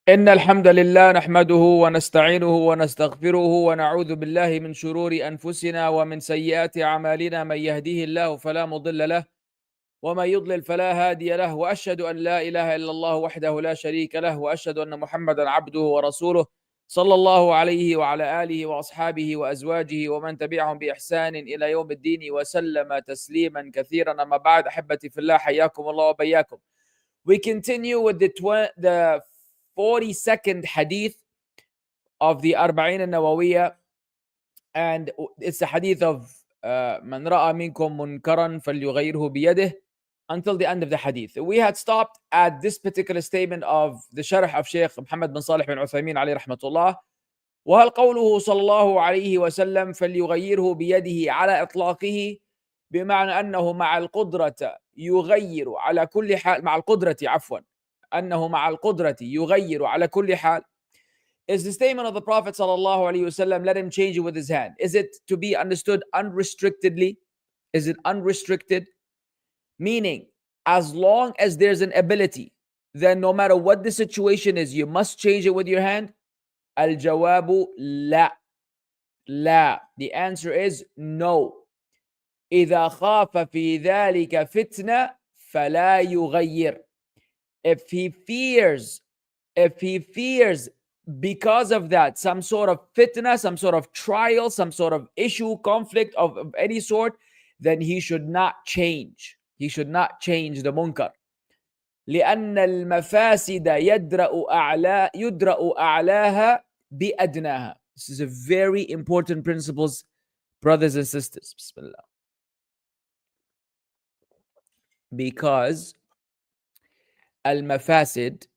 إن الحمد لله نحمده ونستعينه ونستغفره ونعوذ بالله من شرور أنفسنا ومن سيئات أعمالنا من يهديه الله فلا مضل له ومن يضلل فلا هادي له وأشهد أن لا إله إلا الله وحده لا شريك له وأشهد أن محمدا عبده ورسوله صلى الله عليه وعلى آله وأصحابه وأزواجه ومن تبعهم بإحسان إلى يوم الدين وسلم تسليما كثيرا. أما بعد، أحبتي في الله، حياكم الله وبياكم. We continue with the 42nd hadith of the Al-Arba'een An-Nawawiyyah, and it's the hadith of من رأى منكم منكرا فليغيره بيده until the end of the hadith. We had stopped at this particular statement of the Sharh of Shaykh Muhammed bin Saalih bin Uthaymeen alayhi rahmatullah. وهل قوله صلى الله عليه وسلم فليغيره بيده على إطلاقه بمعنى أنه مع القدرة يغير على كل حال، مع القدرة عفوا أنه مع القدرة يغير على كل حال. Is the statement of the Prophet sallallahu alaihi wasallam, let him change it with his hand, is it to be understood unrestrictedly? Is it unrestricted? Meaning, as long as there's an ability, then no matter what the situation is, you must change it with your hand? Al-jawabu la. La. The answer is no. إذا خاف في ذلك فتنة فلا يغير. If he fears because of that some sort of fitna, some sort of trial, some sort of issue, conflict of any sort, then he should not change. He should not change the munkar. لأن المفاسد يدرأ أعلاها بأدناها. This is a very important principle, brothers and sisters. Bismillah. Because al-mafasid,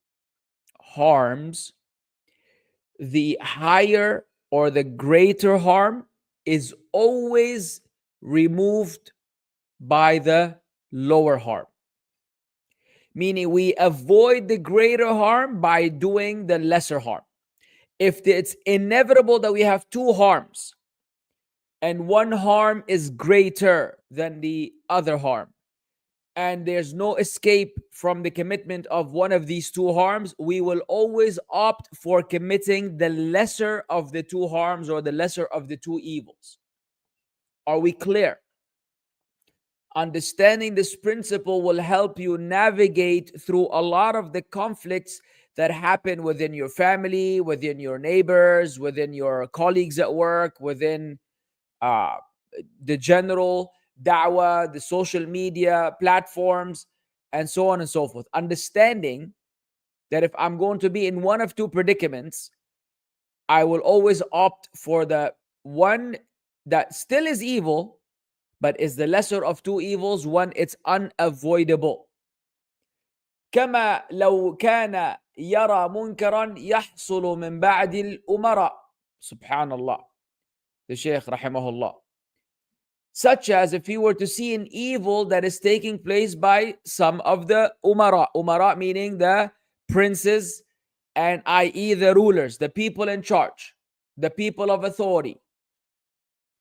harms, the higher or the greater harm is always removed by the lower harm. Meaning we avoid the greater harm by doing the lesser harm. If it's inevitable that we have two harms and one harm is greater than the other harm, and there's no escape from the commitment of one of these two harms, we will always opt for committing the lesser of the two harms or the lesser of the two evils. Are we clear? Understanding this principle will help you navigate through a lot of the conflicts that happen within your family, within your neighbors, within your colleagues at work, within the general da'wah, the social media platforms, and so on and so forth. Understanding that if I'm going to be in one of two predicaments, I will always opt for the one that still is evil, but is the lesser of two evils, one it's unavoidable. كما لو كان يرى منكرا يحصل من بعد الأمراء. Subhanallah. The Shaykh rahimahullah. Such as if he were to see an evil that is taking place by some of the umara. Umara meaning the princes, and i.e. the rulers, the people in charge, the people of authority.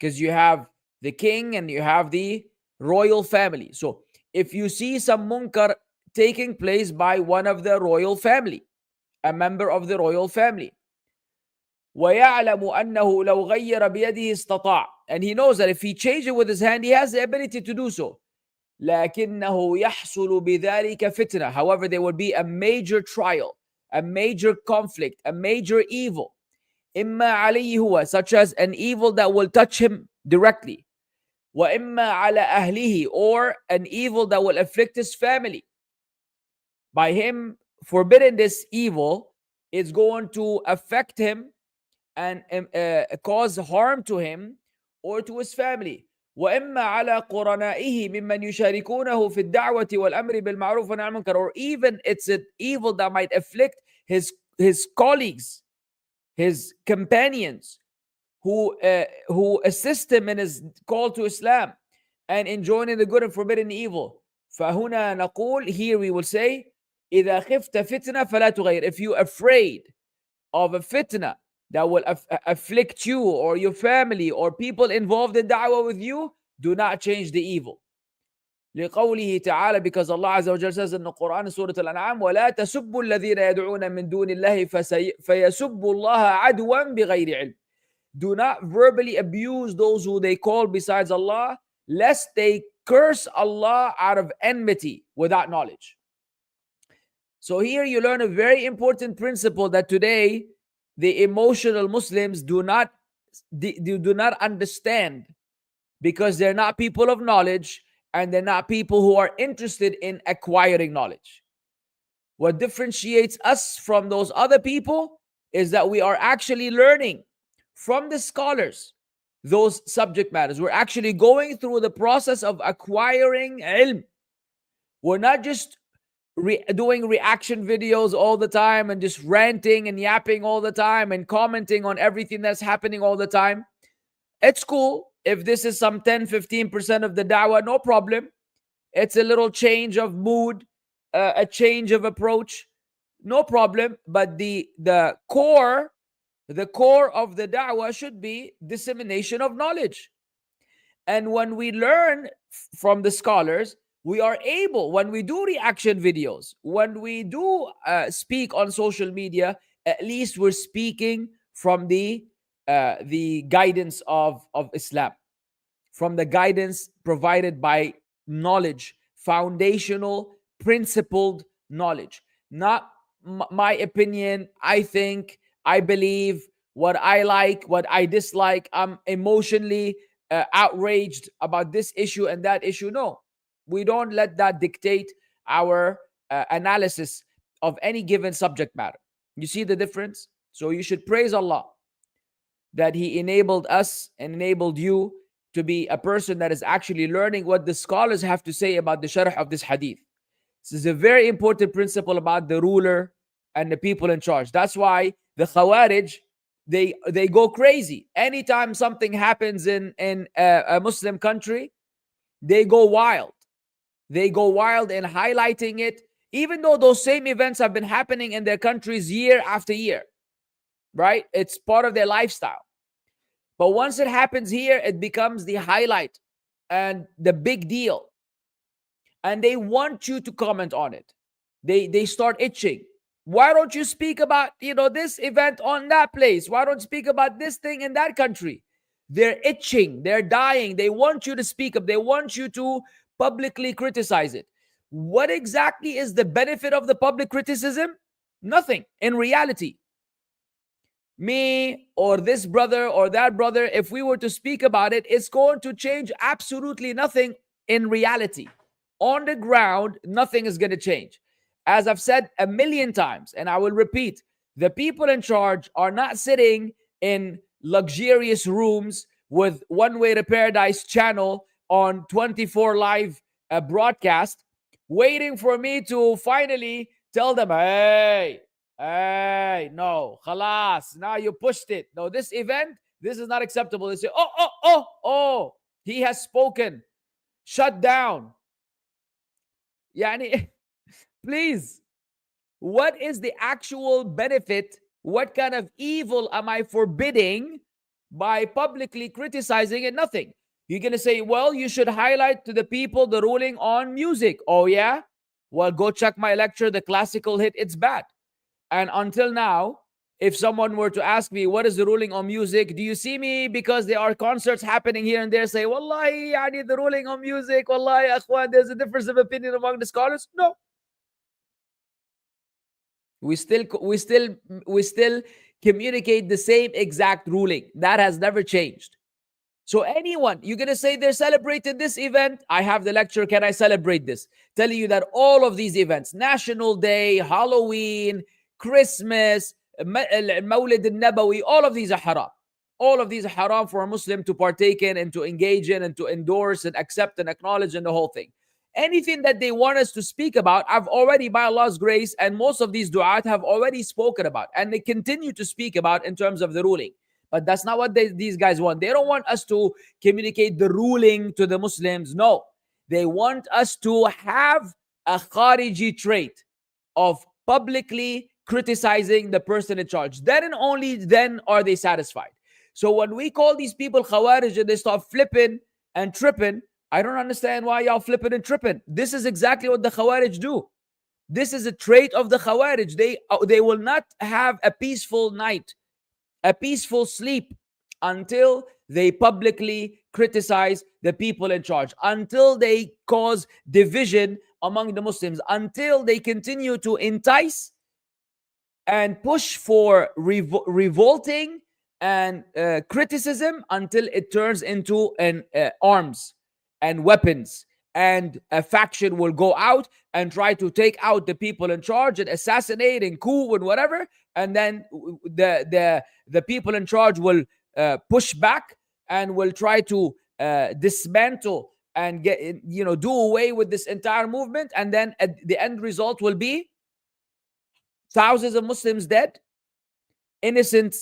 Because you have the king and you have the royal family. So if you see some munkar taking place by one of the royal family, a member of the royal family, وَيَعْلَمُ أَنَّهُ لَوْ غَيَّرَ بِيَدِهِ اسْتَطَاعَ, and he knows that if he changes it with his hand, he has the ability to do so. لَكِنَّهُ يَحْصُلُ بِذَلِكَ فِتْنَةً. However, there would be a major trial, a major conflict, a major evil. إِمَّا alayhi huwa, such as an evil that will touch him directly. وَإِمَّا عَلَى أَهْلِهِ, or an evil that will afflict his family. By him forbidding this evil, it's going to affect him and cause harm to him or to his family. وَإِمَّا عَلَى قُرَنَائِهِ مِمَّنْ يُشَارِكُونَهُ فِي الدَّعْوَةِ وَالْأَمْرِ بِالْمَعْرُوفِ وَالنَّهْيِ عَنِ الْمُنكَرِ, or even it's an evil that might afflict his colleagues, his companions who assist him in his call to Islam and in joining the good and forbidding the evil. فَهُنَا نَقُول, here we will say, إِذَا خِفْتَ فِتْنَةً فَلَا تُغَيِّرْ. If you're afraid of a fitna that will afflict you or your family or people involved in da'wah with you, do not change the evil. لقوله تعالى, because Allah Azza wa Jalla says in the Quran, Surah Al-An'am, وَلَا تَسُبُّوا الَّذِينَ يَدْعُونَ مِن دُونِ اللَّهِ فَيَسُبُّوا اللَّهَ عَدْوًا بِغَيْرِ عِلْمٍ. Do not verbally abuse those who they call besides Allah, lest they curse Allah out of enmity without knowledge. So here you learn a very important principle that today the emotional Muslims do not understand, because they're not people of knowledge and they're not people who are interested in acquiring knowledge. What differentiates us from those other people is that we are actually learning from the scholars those subject matters. We're actually going through the process of acquiring ilm. We're not just doing reaction videos all the time and just ranting and yapping all the time and commenting on everything that's happening all the time. It's cool if this is some 10-15% of the da'wah, no problem. It's a little change of mood, a change of approach, no problem. But the core of the da'wah should be dissemination of knowledge. And when we learn from the scholars, we are able, when we do reaction videos, when we do speak on social media, at least we're speaking from the guidance of Islam, from the guidance provided by knowledge, foundational, principled knowledge. Not my opinion, I think, I believe, what I like, what I dislike. I'm emotionally outraged about this issue and that issue. No, we don't let that dictate our analysis of any given subject matter. You see the difference? So you should praise Allah that He enabled us and enabled you to be a person that is actually learning what the scholars have to say about the Sharh of this hadith. This is a very important principle about the ruler and the people in charge. That's why the Khawarij, they go crazy. Anytime something happens in a Muslim country, they go wild. They go wild in highlighting it, even though those same events have been happening in their countries year after year, right? It's part of their lifestyle. But once it happens here, it becomes the highlight and the big deal. And they want you to comment on it. They start itching. Why don't you speak about, this event on that place? Why don't you speak about this thing in that country? They're itching. They're dying. They want you to speak up. They want you to publicly criticize it. What exactly is the benefit of the public criticism? Nothing. In reality, me or this brother or that brother, if we were to speak about it, it's going to change absolutely nothing in reality. On the ground, nothing is going to change. As I've said a million times, and I will repeat, the people in charge are not sitting in luxurious rooms with One Way to Paradise channel on 24 live broadcast, waiting for me to finally tell them, hey, no, khalas, now you pushed it. No, this event, this is not acceptable. They say, oh, he has spoken. Shut down. Yani, please, what is the actual benefit? What kind of evil am I forbidding by publicly criticizing it? Nothing. You're going to say, well, you should highlight to the people the ruling on music. Oh, yeah? Well, go check my lecture, The Classical Hit, It's Bad. And until now, if someone were to ask me, what is the ruling on music? Do you see me, because there are concerts happening here and there, say, Wallahi, yani the ruling on music, Wallahi, akhwan, there's a difference of opinion among the scholars? No. We still communicate the same exact ruling. That has never changed. So anyone, you're going to say they're celebrating this event. I have the lecture, can I celebrate this? Telling you that all of these events, National Day, Halloween, Christmas, Mawlid An-Nawawi, all of these are haram. All of these are haram for a Muslim to partake in and to engage in and to endorse and accept and acknowledge and the whole thing. Anything that they want us to speak about, I've already, by Allah's grace, and most of these du'at have already spoken about, and they continue to speak about in terms of the ruling. But that's not what these guys want. They don't want us to communicate the ruling to the Muslims. No. They want us to have a khariji trait of publicly criticizing the person in charge. Then and only then are they satisfied. So when we call these people khawarij and they start flipping and tripping, I don't understand why y'all flipping and tripping. This is exactly what the Khawarij do. This is a trait of the Khawarij. They will not have a peaceful night, a peaceful sleep, until they publicly criticize the people in charge, until they cause division among the Muslims, until they continue to entice and push for revolting and criticism, until it turns into arms and weapons, and a faction will go out and try to take out the people in charge and assassinate and coup and whatever, and then the people in charge will push back and will try to dismantle and do away with this entire movement, and then the end result will be thousands of Muslims dead, innocent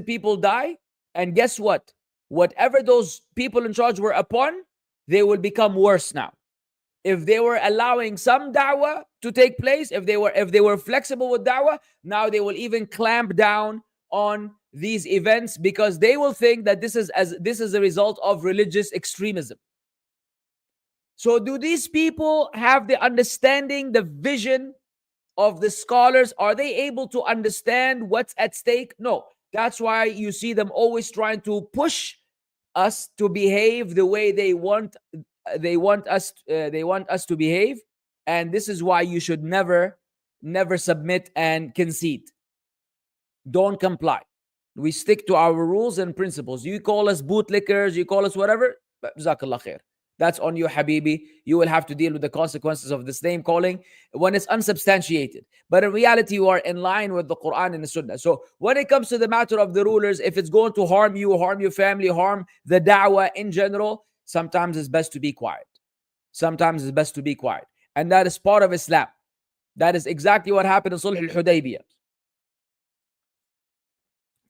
people die, and guess what? Whatever those people in charge were upon, they will become worse now. If they were allowing some da'wah to take place, if they were flexible with da'wah, now they will even clamp down on these events, because they will think that this is a result of religious extremism. So do these people have the understanding, the vision of the scholars? Are they able to understand what's at stake? No. That's why you see them always trying to push us to behave the way they want us to behave. And this is why you should never submit and concede. Don't comply. We stick to our rules and principles. You call us bootlickers, you call us whatever, jazakallah khair. That's on you, Habibi. You will have to deal with the consequences of this name calling when it's unsubstantiated. But in reality, you are in line with the Quran and the Sunnah. So when it comes to the matter of the rulers, if it's going to harm you, harm your family, harm the da'wah in general, sometimes it's best to be quiet. Sometimes it's best to be quiet. And that is part of Islam. That is exactly what happened in Sulh al-Hudaybiyah.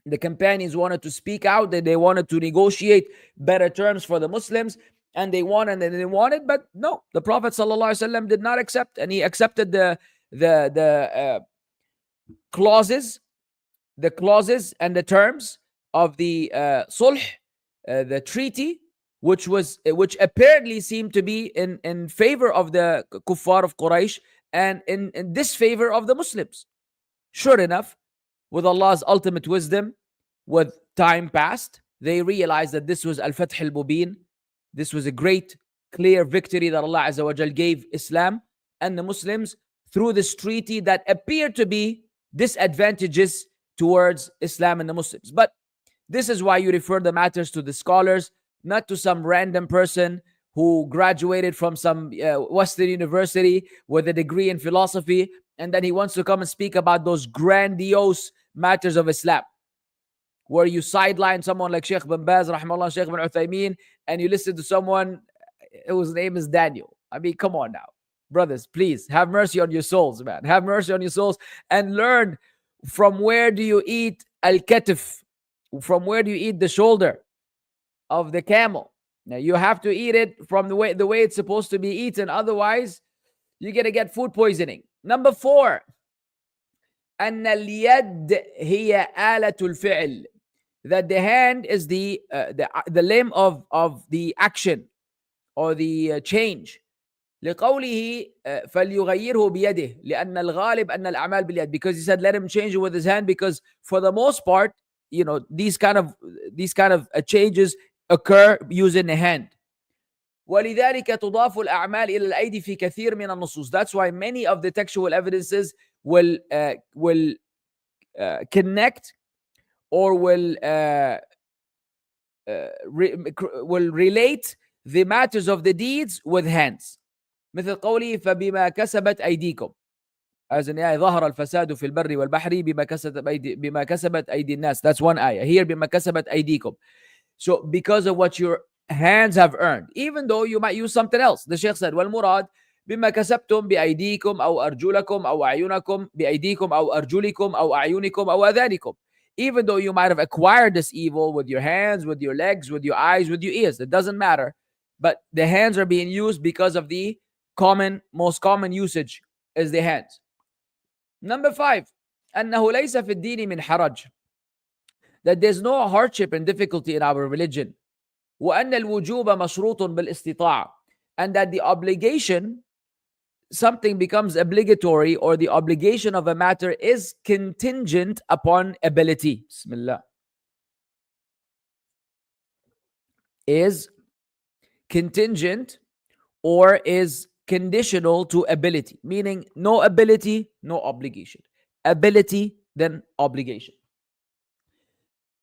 The companions wanted to speak out, that they wanted to negotiate better terms for the Muslims, and they wanted, but no, the Prophet ﷺ did not accept, and he accepted the clauses and the terms of the sulh, the treaty, which apparently seemed to be in favor of the kuffar of Quraysh and in disfavor of the Muslims. Sure enough, with Allah's ultimate wisdom, with time passed, they realized that this was al-Fath al-Mubin. This was a great, clear victory that Allah Azza wa Jal gave Islam and the Muslims through this treaty that appeared to be disadvantageous towards Islam and the Muslims. But this is why you refer the matters to the scholars, not to some random person who graduated from some Western university with a degree in philosophy, and then he wants to come and speak about those grandiose matters of Islam, where you sideline someone like Shaykh bin Baz, rahimahullah, Shaykh bin Uthaymeen, and you listen to someone whose name is Daniel. I mean, come on now. Brothers, please, have mercy on your souls, man. Have mercy on your souls and learn from where do you eat al-katif, from where do you eat the shoulder of the camel. Now, you have to eat it from the way it's supposed to be eaten. Otherwise, you're going to get food poisoning. Number 4, أن اليد هي آلة الفعل, that the hand is the limb of the action or the change. لقوله فليغيره بيده لأن الغالب أن الأعمال باليد, because he said let him change it with his hand, because for the most part, these kind of changes occur using the hand. ولذلك تضاف الأعمال إلى الأيدي في كثير من النصوص. That's why many of the textual evidences will connect or will relate the matters of the deeds with hands. مثل قوله فبما كسبت أيديكم, as in ayah ظهر الفساد في البر والبحر بما كسبت أيدي الناس. That's one ayah. Here بما كسبت أيديكم. So because of what your hands have earned, even though you might use something else. The Shaykh said والمراد بما كسبتم بأيديكم أو أرجلكم أو أعينكم بأيديكم أو أرجلكم أو أعينكم أو أذانكم. Even though you might have acquired this evil with your hands, with your legs, with your eyes, with your ears, it doesn't matter. But the hands are being used because of the most common usage is the hands. Number 5, أنه ليس في الدين من حرج, that there's no hardship and difficulty in our religion. وأن الوجوب مشروط بالاستطاعة, and that the obligation, something becomes obligatory, or the obligation of a matter is contingent upon ability. Bismillah. Is contingent or is conditional to ability, meaning no ability, no obligation. Ability, then obligation.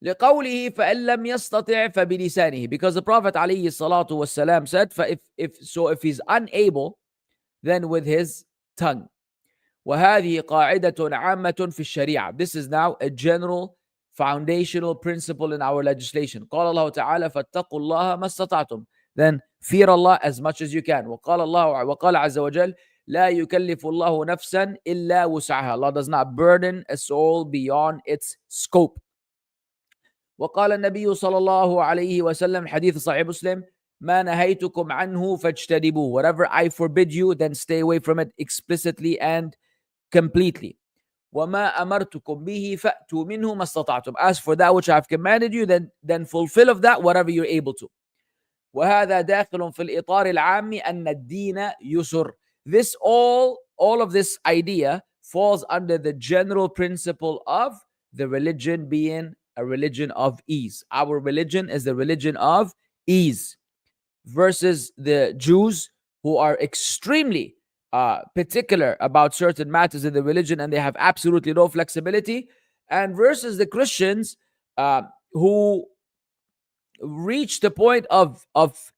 لقوله فإن لم يستطع فبلسانه, because the Prophet عليه الصلاة والسلام said, if he's unable, then with his tongue. وهذه قاعدة عامة في الشريعة. This is now a general foundational principle in our legislation. قال الله تعالى فاتقوا الله ما استطعتم. Then fear Allah as much as you can. وقال عز وجل لا يكلف الله نفسا إلا وسعها. Allah does not burden a soul beyond its scope. وقال النبي صلى الله عليه وسلم, حديث صحيح مسلم, ما نهيتكم عنه فاجتنبوه. Whatever I forbid you, then stay away from it explicitly and completely. وما أمرتكم به فأتوا منه ما استطعتم. As for that which I have commanded you, then fulfill of that whatever you're able to. وهذا داخل في الإطار العام أن الدين يسر. This all of this idea falls under the general principle of the religion being a religion of ease. Our religion is the religion of ease, versus the Jews, who are extremely particular about certain matters in the religion and they have absolutely no flexibility, and versus the Christians who reach the point of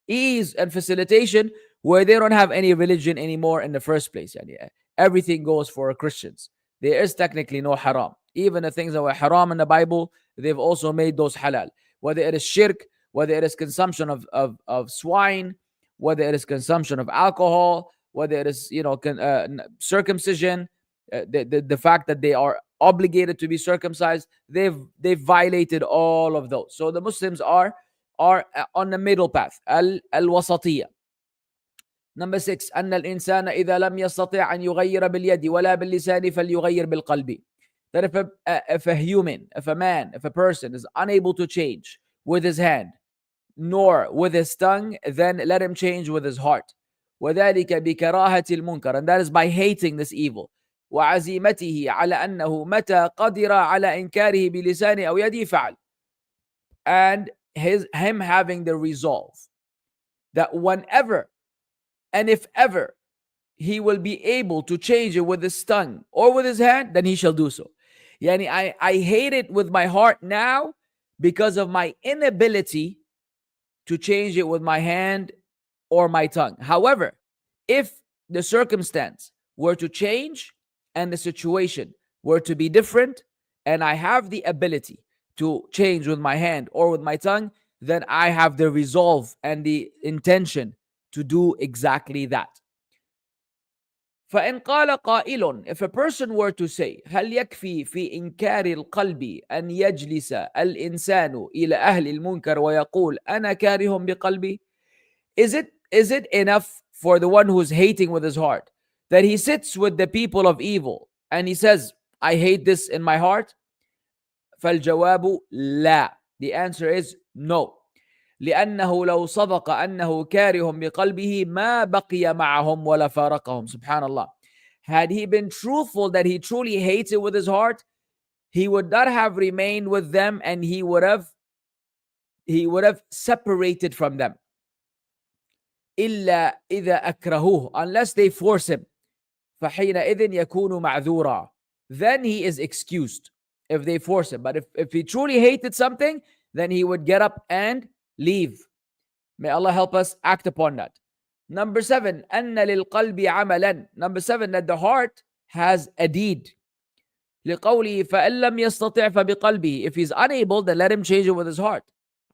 ease and facilitation where they don't have any religion anymore in the first place. Everything goes for Christians. There is technically no haram. Even the things that were haram in the Bible, they've also made those halal. Whether it is shirk, whether it is consumption of swine, whether it is consumption of alcohol, whether it is circumcision, the fact that they are obligated to be circumcised, they've violated all of those. So the Muslims are on the middle path, al-wasatiyah. Number 6, أن الإنسان إذا لم يستطع أن يغير باليد ولا باللسان فليغير بالقلب. That if a human, if a man, if a person is unable to change with his hand nor with his tongue, then let him change with his heart. وذلك بكراهة المنكر, and that is by hating this evil. وعزيمته على أنه متى قدر على إنكاره بلسانه أو يده فعل. And him having the resolve that whenever and if ever he will be able to change it with his tongue or with his hand, then he shall do so. Yani I hate it with my heart now because of my inability to change it with my hand or my tongue. However, if the circumstance were to change and the situation were to be different, and I have the ability to change with my hand or with my tongue, then I have the resolve and the intention to do exactly that. فإن قال قائل, if a person were to say, هل يكفي في إنكار القلب أن يجلس الإنسان إلى أهل المنكر ويقول أنا كاره بقلبي? Is it enough for the one who's hating with his heart that he sits with the people of evil and he says, I hate this in my heart? فالجواب لا. The answer is no. لأنه لو صدق أنه كاره بقلبه ما بقي معهم ولا فارقهم. Subhanallah. Had he been truthful that he truly hates it with his heart, he would not have remained with them and he would have separated from them. إلا إذا أكرهوه, unless they force him. فحينئذ يكون معذورا. Then he is excused if they force him. But if he truly hated something, then he would get up and leave. May Allah help us act upon that. Number 7, أن للقلب عملا. Number 7, that the heart has a deed. لقوله فإن لم يستطع فبقلبه. If he's unable, then let him change it with his heart.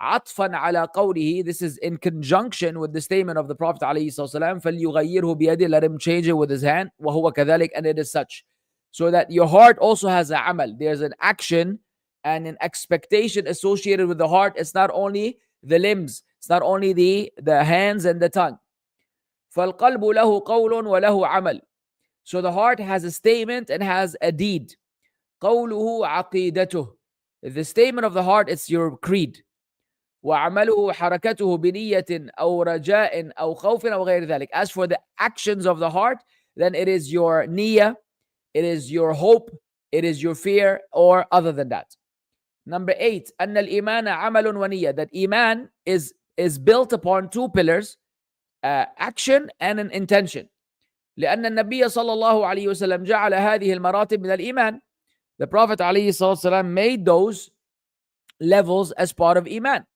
عطفا على قوله. This is in conjunction with the statement of the Prophet عليه الصلاة والسلام, فليغيره بيده. Let him change it with his hand. وهو كذلك, and it is such. So that your heart also has a amal. There's an action and an expectation associated with the heart. It's not only the limbs, it's not only the hands and the tongue. فالقلب له قول وله عمل. So the heart has a statement and has a deed. قوله عقيدته. The statement of the heart, it's your creed. وعمله حركته بنية أو رجاء أو خوف أو غير ذلك. As for the actions of the heart, then it is your niyyah, it is your hope, it is your fear, or other than that. Number 8, أن الإيمان عمل ونية. That iman is built upon two pillars, action and an intention. لأن النبي صلى الله عليه وسلم جعل هذه المراتب من الإيمان. The Prophet عليه الصلاة والسلام made those levels as part of iman.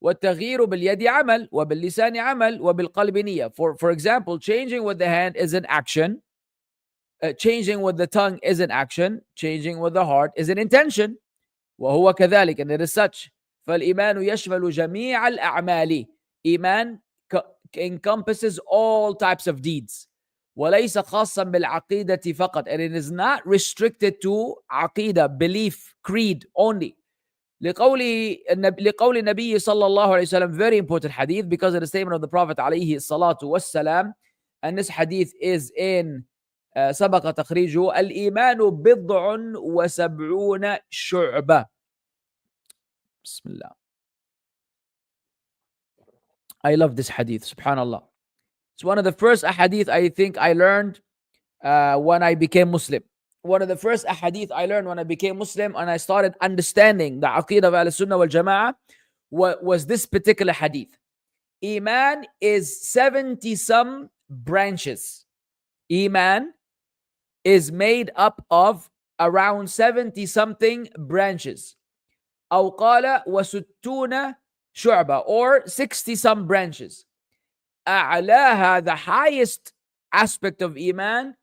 والتغيير باليد عمل وباللسان عمل وبالقلب نية. For example, changing with the hand is an action, changing with the tongue is an action, changing with the heart is an intention. وهو كذلك, and it is such. فالإيمان يشمل جميع الأعمال. Iman encompasses all types of deeds. وليس خاصا بالعقيدة فقط, and it is not restricted to عقيدة, belief, creed only. لقول النبي صلى الله عليه وسلم, very important hadith, because of the statement of the Prophet عليه الصلاة والسلام, and this hadith is in سبق تخريجه. الإيمان بضع وسبعون شعبة. بسم الله. I love this hadith, subhanallah. It's one of the first ahadith I think I learned when I became Muslim. One of the first ahadith I learned when I became Muslim and I started understanding the Aqeedah of Al-Sunnah wal Jama'ah was this particular hadith. Iman is 70 some branches. Iman is made up of around 70 something branches. أو قال وستون شعبة, or 60 some branches. أعلاها, the highest aspect of Iman,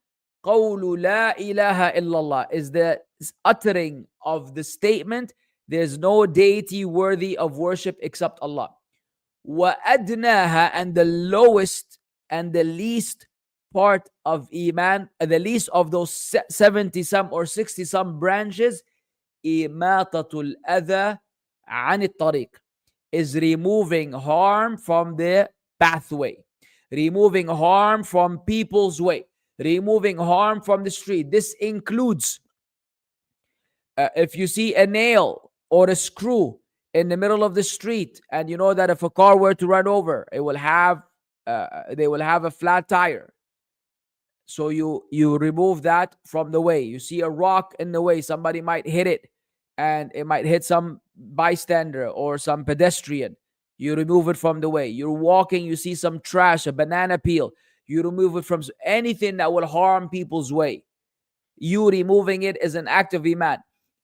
قول لا إله إلا الله, is the uttering of the statement, there's no deity worthy of worship except Allah. وأدناها, and the lowest and the least part of Iman, the least of those 70 some or 60 some branches, إماطة الأذى عن الطريق, is removing harm from the pathway, removing harm from people's way, removing harm from the street. This includes if you see a nail or a screw in the middle of the street, and you know that if a car were to run over, it will have they will have a flat tire. So you remove that from the way. You see a rock in the way, somebody might hit it and it might hit some bystander or some pedestrian. You remove it from the way. You're walking, you see some trash, a banana peel. You remove it from anything that will harm people's way. You removing it is an act of iman.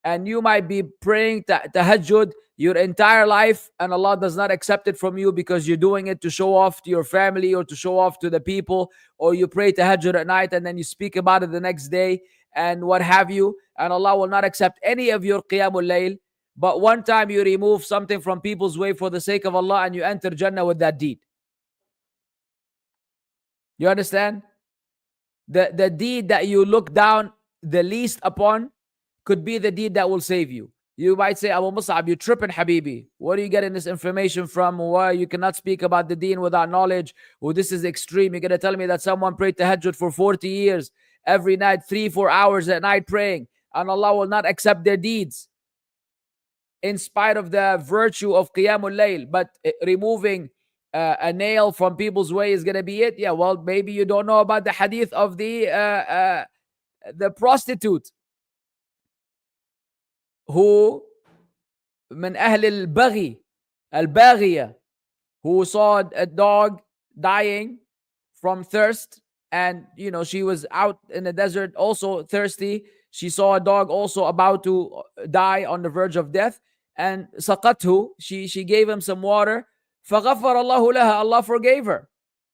And you might be praying tahajjud your entire life, and Allah does not accept it from you because you're doing it to show off to your family or to show off to the people, or you pray tahajjud at night and then you speak about it the next day and what have you, and Allah will not accept any of your qiyamul layl. But one time you remove something from people's way for the sake of Allah and you enter Jannah with that deed. You understand? The deed that you look down the least upon could be the deed that will save you. You might say, Abu Mussab, you're tripping, Habibi. Where are you getting this information from? Why you cannot speak about the deen without knowledge? Oh, this is extreme. You're going to tell me that someone prayed tahajjud for 40 years, every night, 3-4 hours at night praying, and Allah will not accept their deeds in spite of the virtue of Qiyamul Layl. But removing a nail from people's way is going to be it? Yeah, well, maybe you don't know about the hadith of the prostitute who من أهل البغي الباغية, who saw a dog dying from thirst, and you know she was out in the desert also thirsty. She saw a dog also about to die on the verge of death, and سقته, she gave him some water. فغفر الله لها, Allah forgave her,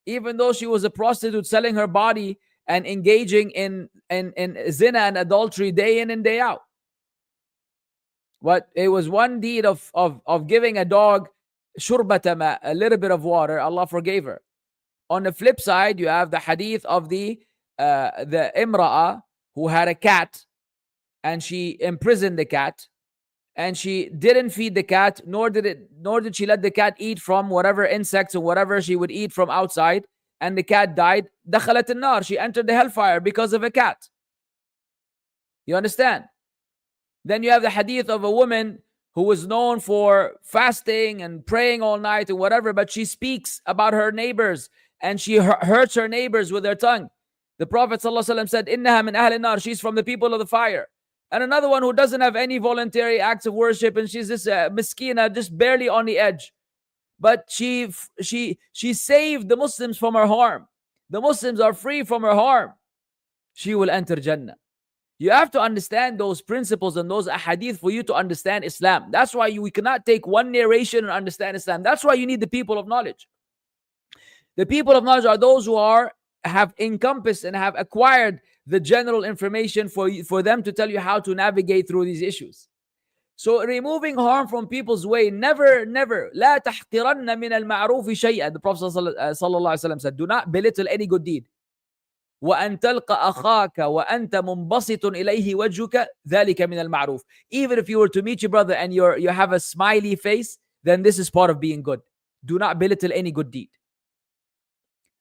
even though she was a prostitute selling her body and engaging in zina and adultery day in and day out. But it was one deed of giving a dog shurbatama, a little bit of water, Allah forgave her. On the flip side, you have the hadith of the imra'a who had a cat, and she imprisoned the cat, and she didn't feed the cat, nor did she let the cat eat from whatever insects or whatever she would eat from outside, and the cat died. دخلت النار, she entered the hellfire because of a cat. You understand? Then you have the hadith of a woman who is known for fasting and praying all night and whatever, but she speaks about her neighbors and she hurts her neighbors with her tongue. The Prophet ﷺ said, "Innaha min ahli nar," she's from the people of the fire. And another one who doesn't have any voluntary acts of worship, and she's this miskina, just barely on the edge. But she saved the Muslims from her harm. The Muslims are free from her harm. She will enter Jannah. You have to understand those principles and those ahadith for you to understand Islam. That's why we cannot take one narration and understand Islam. That's why you need the people of knowledge. The people of knowledge are those who have encompassed and have acquired the general information for them to tell you how to navigate through these issues. So removing harm from people's way, never, لا تحقرن من المعروف شيئا. The Prophet ﷺ said, do not belittle any good deed. وأن تلقى أخاك وأنت منبسط إليه وجهك ذلك من المعروف. Even if you were to meet your brother and you have a smiley face, then this is part of being good. Do not belittle any good deed.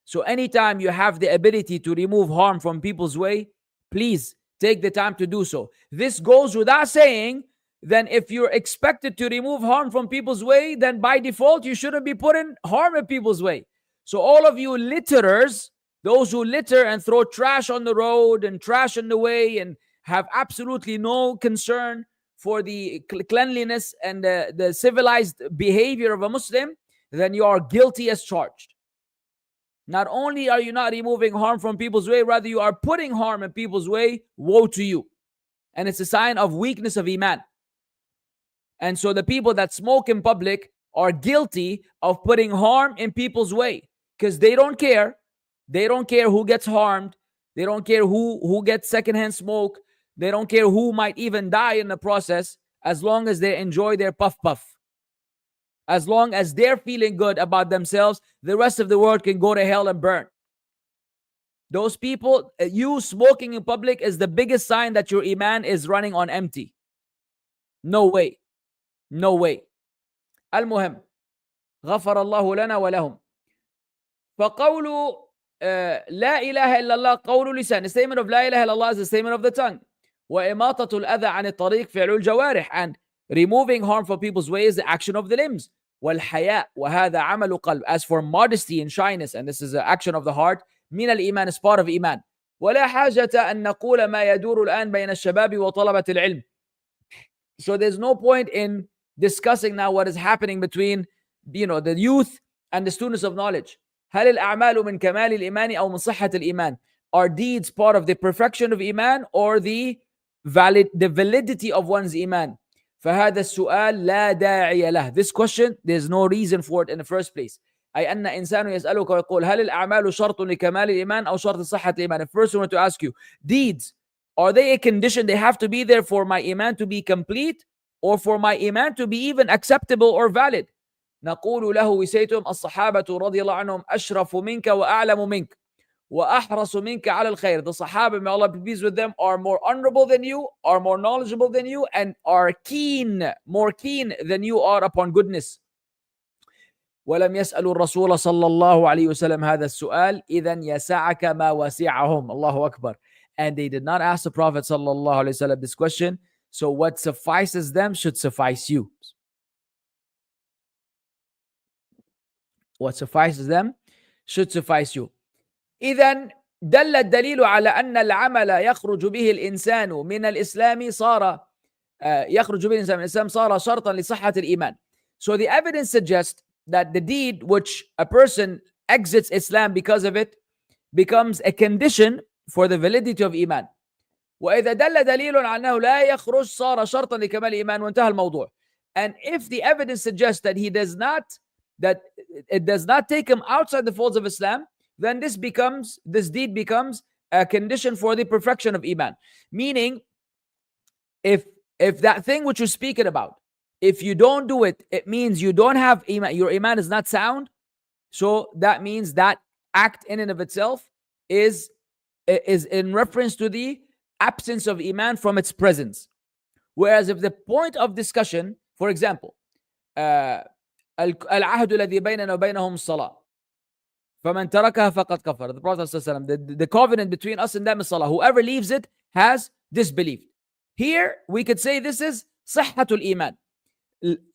So anytime you have the ability to remove harm from people's way, please take the time to do so. This goes without saying, then if you're expected to remove harm from people's way, then by default you shouldn't be putting harm in people's way. So all of you litterers, those who litter and throw trash on the road and trash in the way and have absolutely no concern for the cleanliness and the civilized behavior of a Muslim, then you are guilty as charged. Not only are you not removing harm from people's way, rather you are putting harm in people's way. Woe to you. And it's a sign of weakness of iman. And so the people that smoke in public are guilty of putting harm in people's way because they don't care. They don't care who gets harmed. They don't care who gets secondhand smoke. They don't care who might even die in the process, as long as they enjoy their puff. As long as they're feeling good about themselves, the rest of the world can go to hell and burn. Those people, you smoking in public is the biggest sign that your iman is running on empty. No way. No way. المهم غفر الله لنا ولهم. فقول لا إله إلا الله قول لسان. The statement of لا إله إلا الله is the statement of the tongue. وإماطة الأذى عن الطريق فعل الجوارح. And removing harm from people's way is the action of the limbs. والحياء وهذا عمل قلب. As for modesty and shyness, and this is the action of the heart, من الإيمان is part of iman. ولا حاجة أن نقول ما يدور الآن بين الشباب وطلبة العلم. So there's no point in discussing now what is happening between the youth and the students of knowledge. هل الأعمال من كمال الإيمان أو من صحة الإيمان? Are deeds part of the perfection of iman or the validity of one's iman? فهذا السؤال لا داعي له. This question, there's no reason for it in the first place. أي أن إنسان يسألك ويقول هل الأعمال شرط لكمال الإيمان أو شرط صحة الإيمان? The first one to ask you, deeds, are they a condition? They have to be there for my iman to be complete or for my iman to be even acceptable or valid? نقول له, we say to him, الصحابة رضي الله عنهم أشرف منك وأعلم منك وأحرص منك على الخير. The Sahaba, may Allah be pleased with them, are more honorable than you, are more knowledgeable than you, and are more keen than you are upon goodness. ولم يسألوا الرسول صلى الله عليه وسلم هذا السؤال إذن يسعك ما وسعهم. الله أكبر. And they did not ask the Prophet صلى الله عليه وسلم this question. So what suffices them should suffice you. What suffices them should suffice you. إذن دل الدليل على أن العمل يخرج به الإنسان من الإسلام صار يخرج به الإنسان من الإسلام صار شرطا لصحة الإيمان. So the evidence suggests that the deed which a person exits Islam because of it becomes a condition for the validity of iman. وإذا دل دليل على أنه لا يخرج صار شرطا لكمال الإيمان وانتهى الموضوع. And if the evidence suggests that it does not take him outside the folds of Islam, then this deed becomes a condition for the perfection of iman. Meaning, if that thing which you're speaking about, if you don't do it, it means you don't have iman, your iman is not sound. So that means that act in and of itself is in reference to the absence of iman from its presence. Whereas if the point of discussion, for example, العهد الذي بيننا وبينهم الصلاة فمن تركها فقد كفر. The Prophet ﷺ, the covenant between us and them is salah. Whoever leaves it has disbelieved. Here we could say this is صحة الإيمان.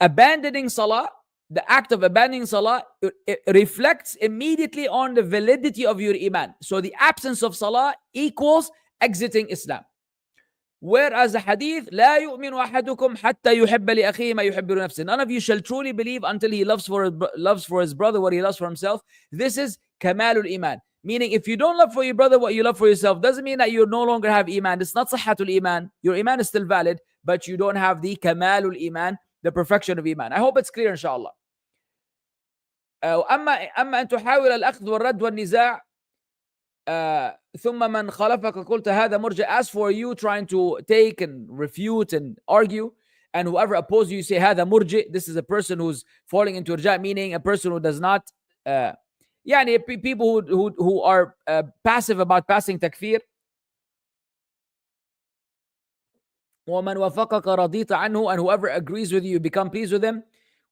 abandoning salah, the act of abandoning salah, it reflects immediately on the validity of your iman. So the absence of salah equals exiting Islam. Whereas the hadith, لا يؤمن أحدكم حتى يحب لأخيه ما يحب لنفسه. None of you shall truly believe until he loves for his brother what he loves for himself. This is kamalul iman. Meaning, if you don't love for your brother what you love for yourself, doesn't mean that you no longer have iman. It's not صحة iman. Your iman is still valid, but you don't have the kamalul iman, the perfection of iman. I hope it's clear, inshallah. أما أن تحاول الأخذ والرد والنزاع ثم من خالفك قلت هذا مرجع. As for you trying to take and refute and argue, and whoever opposes you say هذا مرجع, this is a person who's falling into irja, meaning a person who does not يعني people who are passive about passing takfir. ومن وافقك رضيت عنه, and whoever agrees with you, you become pleased with him.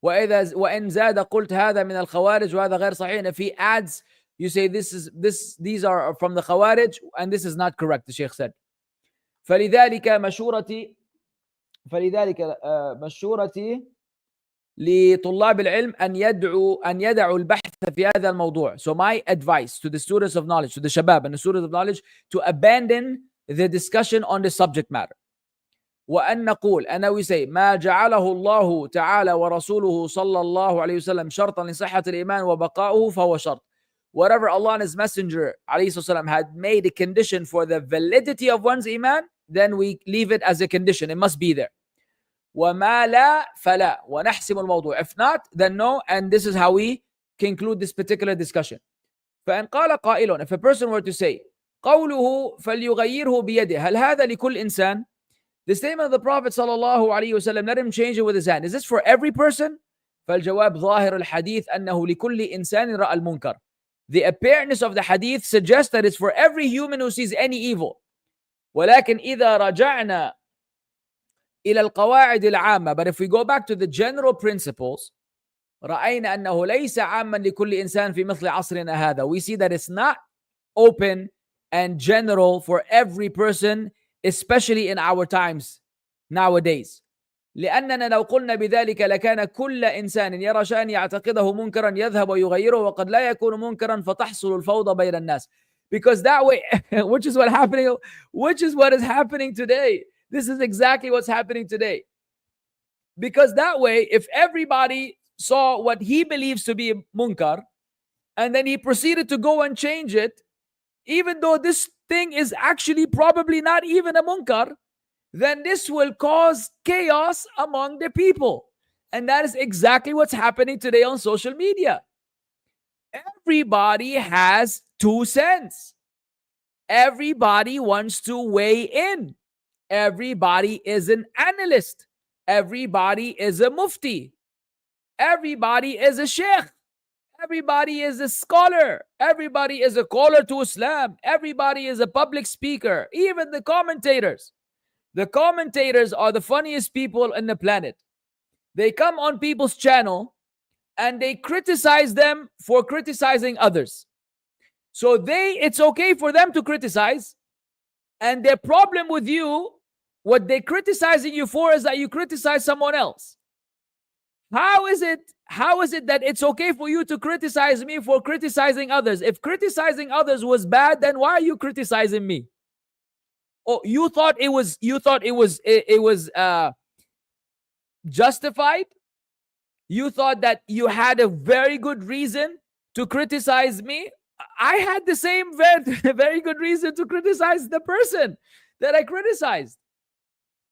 وإن زاد قلت هذا من الخوارج وهذا غير صحيح. And if he adds, you say these are from the Khawarij and this is not correct, the Shaykh said. فلذلك مشورتي لطلاب العلم أن يدعوا البحث في هذا الموضوع. So my advice to the students of knowledge, to the shabab and the students of knowledge, to abandon the discussion on the subject matter. وأن نقول, and now we say, ما جعله الله تعالى ورسوله صلى الله عليه وسلم شرطا لصحة الإيمان وبقاؤه فهو شرط. Whatever Allah and His Messenger alayhi had made a condition for the validity of one's iman, then we leave it as a condition. It must be there. وما لا فلا ونحسم الموضوع. If not, then no, and this is how we conclude this particular discussion. فإن قال قائل, if a person were to say, قوله فليغيره بيده, هل هذا لكل إنسان? The statement of the Prophet sallallahu alaihi wasallam, let him change it with his hand. Is this for every person? فالجواب ظاهر الحديث أنه لكل إنسان رأى المنكر. The appearance of the hadith suggests that it's for every human who sees any evil. ولكن إذا رجعنا إلى القواعد العامة, but if we go back to the general principles, رأينا أنه ليس عاما لكل إنسان في مثل عصرنا هذا. We see that it's not open and general for every person, especially in our times nowadays. لأننا لو قلنا بذلك لكان كل إنسان يرى شيئا يعتقده منكرا يذهب ويغيره وقد لا يكون منكرا فتحصل الفوضى بين الناس. Because that way, which is what is happening today. This is exactly what's happening today. Because that way, if everybody saw what he believes to be munkar, and then he proceeded to go and change it, even though this thing is actually probably not even a munkar, then this will cause chaos among the people. And that is exactly what's happening today on social media. Everybody has 2 cents. Everybody wants to weigh in. Everybody is an analyst. Everybody is a mufti. Everybody is a sheikh. Everybody is a scholar. Everybody is a caller to Islam. Everybody is a public speaker. Even the commentators. The commentators are the funniest people on the planet. They come on people's channel and they criticize them for criticizing others. So it's okay for them to criticize. And their problem with you, what they're criticizing you for, is that you criticize someone else. How is it that it's okay for you to criticize me for criticizing others? If criticizing others was bad, then why are you criticizing me? Oh, you thought it was justified? You thought that you had a very good reason to criticize me? I had the same very good reason to criticize the person that I criticized.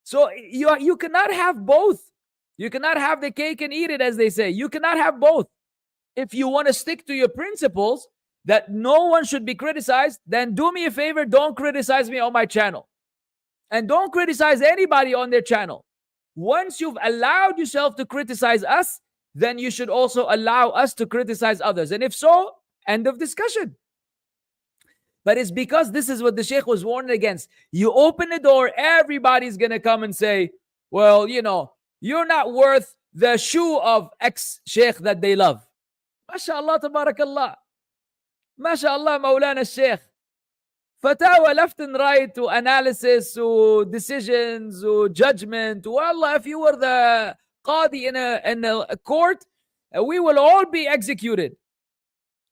So you cannot have both. You cannot have the cake and eat it, as they say. You cannot have both. If you want to stick to your principles that no one should be criticized, then do me a favor, don't criticize me on my channel. And don't criticize anybody on their channel. Once you've allowed yourself to criticize us, then you should also allow us to criticize others. And if so, end of discussion. But it's because this is what the Shaykh was warning against. You open the door, everybody's going to come and say, well, you're not worth the shoe of ex-Shaykh that they love. MashaAllah, tabarakallah. MashaAllah, Mawlana Shaykh. Fatawa left and right to analysis, to decisions, to judgment. Wallah, if you were the qadi in a court, we will all be executed.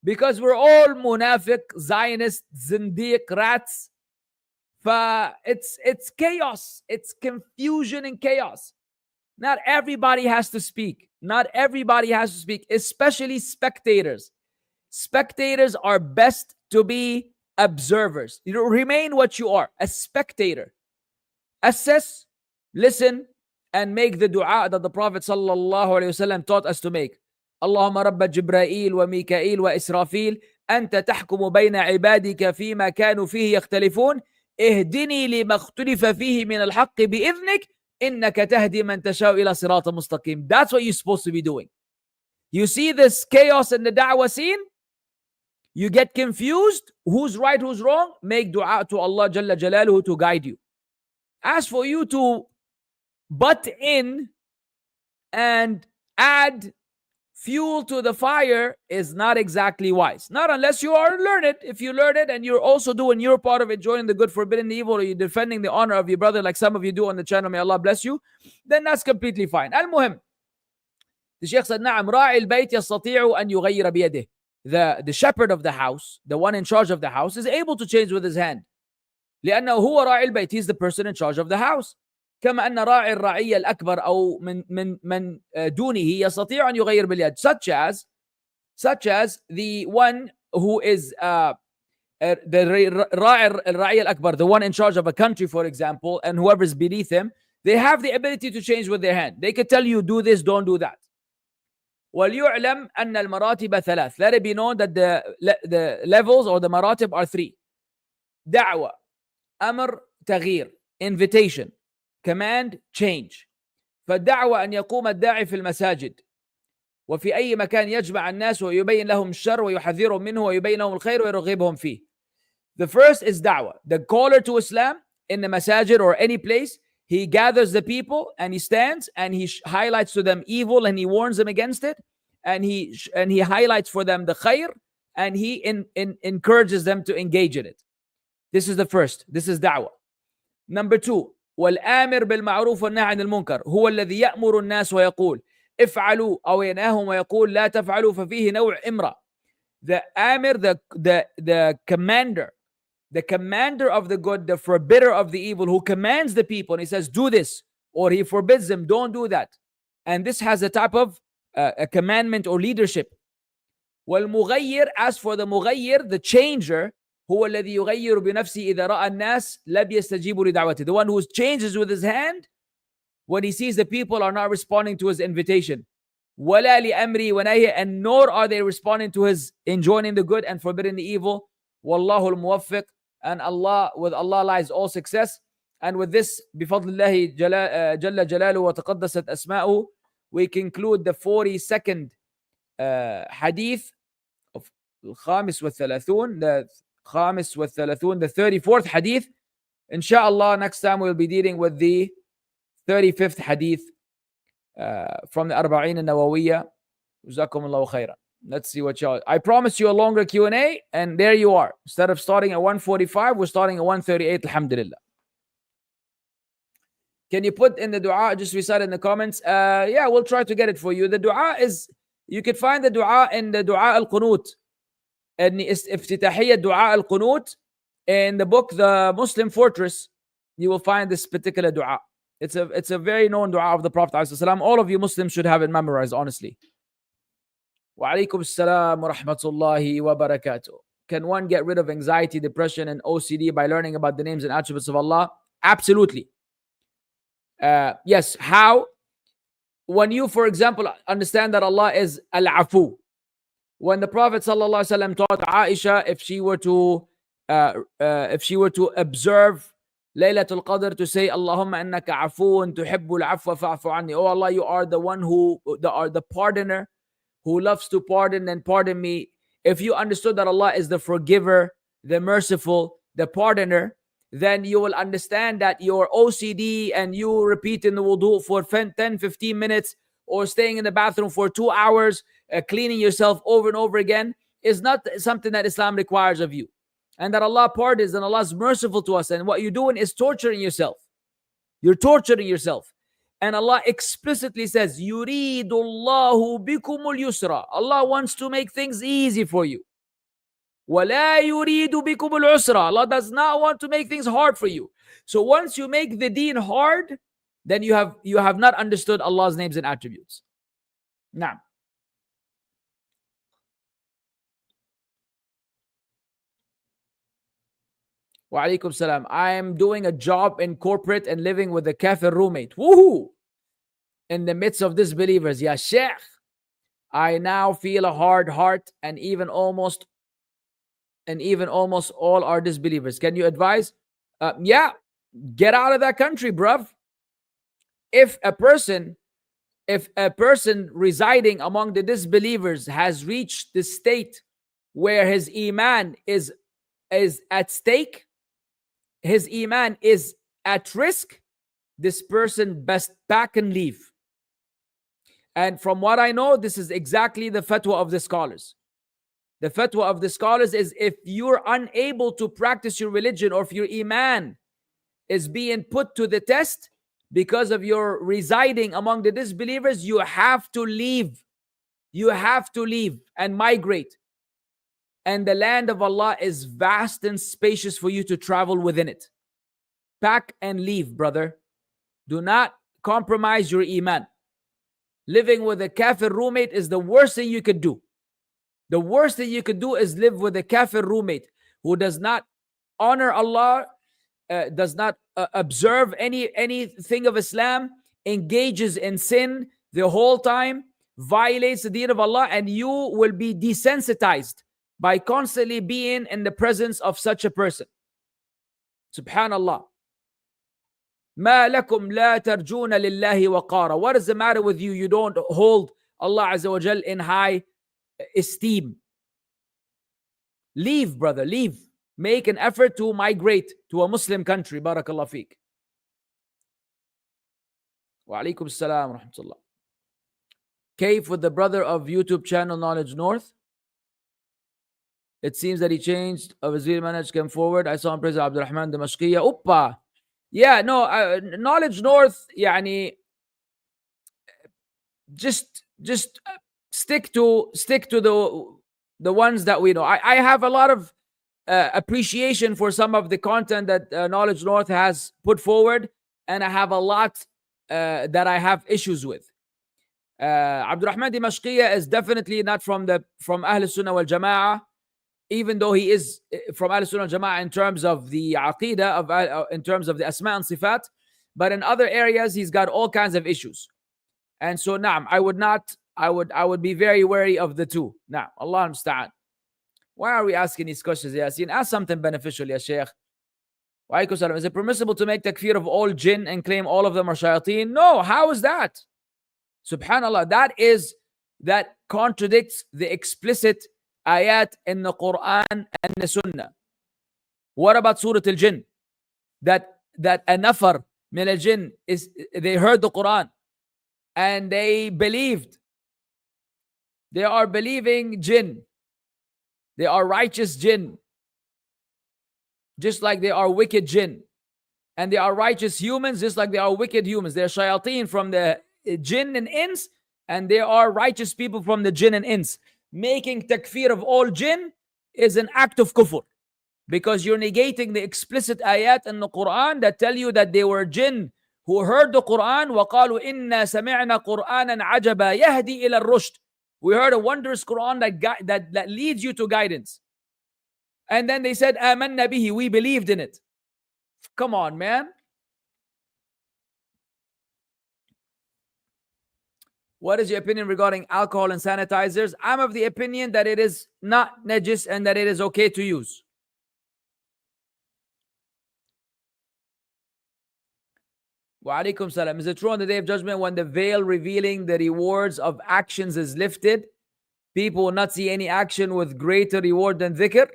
Because we're all munafiq, Zionist, zindiq, rats. It's chaos. It's confusion and chaos. Not everybody has to speak. Not everybody has to speak, especially spectators. Spectators are best to be observers. You remain what you are, a spectator. Assess, listen, and make the dua that the Prophet ﷺ taught us to make. اللهم رب جبرائيل وميكائيل وإسرافيل أنت تحكم بين عبادك فيما كانوا فيه يختلفون اهدني لما اختلف فيه من الحق بإذنك إنك تهدي من تشاء إلى صراط مستقيم. That's what you're supposed to be doing. You see this chaos in the da'wah scene? You get confused. Who's right, who's wrong? Make dua to Allah Jalla Jalaluhu to guide you. As for you to butt in and add fuel to the fire is not exactly wise. Not unless you are learned. If you learn it and you're also doing your part of enjoying the good, forbidding the evil, or you're defending the honor of your brother like some of you do on the channel, may Allah bless you, then that's completely fine. Al-Muhim, the Shaykh said, نعم راعي البيت يستطيع أن يغير بيده. The shepherd of the house, the one in charge of the house, is able to change with his hand. لأنه هو راعي البيت. He's the person in charge of the house. كما أن راعي الرعية الأكبر أو من دونه يستطيع أن يغير باليد. Such as the one who is the راعي الرعية الأكبر, the one in charge of a country, for example, and whoever is beneath him, they have the ability to change with their hand. They could tell you, do this, don't do that. وَلْيُعْلَمْ أَنَّ الْمَرَاتِبَ ثَلَاث. Let it be known that the levels or the maratib are three. دعوة, أمر, تغيير, invitation, command, change. فالدعوة أن يقوم الداعي في المساجد وفي أي مكان يجمع الناس ويبين لهم الشر ويحذرهم منه ويبين لهم الخير ويرغبهم فيه. The first is da'wah. The caller to Islam in the masajid or any place, he gathers the people and he stands and he highlights to them evil and he warns them against it, and he highlights for them the khair, and he encourages them to engage in it. This is the first. This is da'wah. Number two, والآمر بالمعروف والنهي عن المنكر هو الذي يأمر الناس ويقول افعلوا أو ينهاهم ويقول لا تفعلوا ففيه نوع إمرة. The Amir, the commander of the good, the forbidder of the evil, who commands the people and he says do this, or he forbids them, don't do that. And this has a type of a commandment or leadership. والمغير, as for the مغير, the changer, هو الذي يغير بنفسه إذا رأى الناس لم يستجيبوا لدعوته. The one who changes with his hand when he sees the people are not responding to his invitation. ولا لأمره ونهيه, and nor are they responding to his enjoining the good and forbidding the evil. والله الموفق, and Allah, with Allah lies all success. And with this, بفضل الله جل جلاله وتقدست أسماؤه, we conclude the 42nd hadith of الخامس والثلاثون, the 34th hadith. Inshallah, next time we'll be dealing with the 35th hadith from the Al-Arba'een An-Nawawiyyah. Zaqqum Allahu khairan. Let's see what y'all. I promised you a longer Q&A, and there you are. Instead of starting at 1:45, we're starting at 1:38. Alhamdulillah. Can you put in the dua? Just recite in the comments. Yeah, we'll try to get it for you. The dua is, you could find the dua in the dua al-qunut. And افتتاحية dua al-qunut in the book The Muslim Fortress. You will find this particular dua. It's a very known dua of the Prophet ﷺ. All of you Muslims should have it memorized, honestly. Wa alaykum assalam wa rahmatullahi wa barakatuh. Can one get rid of anxiety, depression, and OCD by learning about the names and attributes of Allah? Absolutely. Yes. How? When you, for example, understand that Allah is Al-Afu. When the Prophet ﷺ taught Aisha, if she were to observe Laylatul Qadr, to say, Allahumma innaka afuun tuhibbul afwa fa'fu anni. Oh Allah, you are the one who are the pardoner, who loves to pardon, and pardon me. If you understood that Allah is the forgiver, the merciful, the pardoner, then you will understand that your OCD and you repeating the wudu for 10-15 minutes, or staying in the bathroom for 2 hours, cleaning yourself over and over again, is not something that Islam requires of you. And that Allah pardons and Allah is merciful to us. And what you're doing is torturing yourself. You're torturing yourself. And Allah explicitly says, يُرِيدُ اللَّهُ بِكُمُ الْيُسْرَ. Allah wants to make things easy for you. وَلَا يُرِيدُ بِكُمُ الْعُسْرَ. Allah does not want to make things hard for you. So once you make the deen hard, then you have not understood Allah's names and attributes. Now, wa alaikum salam. I am doing a job in corporate and living with a kafir roommate. Woohoo! In the midst of disbelievers. Ya Shaykh, I now feel a hard heart, and even almost all are disbelievers. Can you advise? Yeah, get out of that country, bruv. If a person residing among the disbelievers has reached the state where his iman is at stake, his iman is at risk, this person best pack and leave. And from what I know, this is exactly the fatwa of the scholars. The fatwa of the scholars is, if you're unable to practice your religion, or if your iman is being put to the test because of your residing among the disbelievers, you have to leave. You have to leave and migrate. And the land of Allah is vast and spacious for you to travel within it. Pack and leave, brother. Do not compromise your iman. Living with a kafir roommate is the worst thing you could do. The worst thing you could do is live with a kafir roommate who does not honor Allah, does not observe anything of Islam, engages in sin the whole time, violates the deen of Allah, and you will be desensitized by constantly being in the presence of such a person. Subhanallah. مَا لَكُمْ لَا تَرْجُونَ لِلَّهِ وَقَارًا. What is the matter with you? You don't hold Allah Azza wa Jal in high esteem. Leave, brother, leave. Make an effort to migrate to a Muslim country. Barakallah feek. Wa alaikum salam wa rahmatullah. Kaif with the brother of YouTube channel Knowledge North. It seems that he changed of his manhaj, came forward. I saw him praise Abdul Rahman Damashqiya. Uppa. Yeah, no, Knowledge North, yani, just stick to the ones that we know. I have a lot of appreciation for some of the content that Knowledge North has put forward, and I have a lot that I have issues with. Abdul Rahman Damashqiya is definitely not from Ahl Sunnah wal Jama'ah, even though he is from Ahl Sunnah wal Jama'ah in terms of the Aqeedah, in terms of the Asma and Sifat, but in other areas he's got all kinds of issues. And so, naam, I would be very wary of the two. Now, Allah musta'an. Why are we asking these questions, Yasin? Ask something beneficial, ya Shaykh. Wa alaikum salam. Is it permissible to make takfir of all jinn and claim all of them are shayateen? No, how is that? Subhanallah, that contradicts the explicit ayat in the Quran and the Sunnah. What about Surah Al-Jinn? That a nafar min al-jinn, they heard the Quran and they believed. They are believing jinn. They are righteous jinn. Just like they are wicked jinn. And they are righteous humans just like they are wicked humans. They are shayateen from the jinn and ins, and they are righteous people from the jinn and ins. Making takfir of all jinn is an act of kufr, because you're negating the explicit ayat in the Quran that tell you that they were jinn who heard the Quran. وَقَالُوا إِنَّا سَمِعْنَا قُرْآنًا عَجَبًا يَهْدِي إِلَى الرُّشْدِ. We heard a wondrous Quran that leads you to guidance. And then they said, آمَنَّا بِهِ, we believed in it. Come on, man. What is your opinion regarding alcohol and sanitizers? I'm of the opinion that it is not najis and that it is okay to use. Wa alaikum salam. Is it true on the Day of Judgment, when the veil revealing the rewards of actions is lifted, people will not see any action with greater reward than dhikr?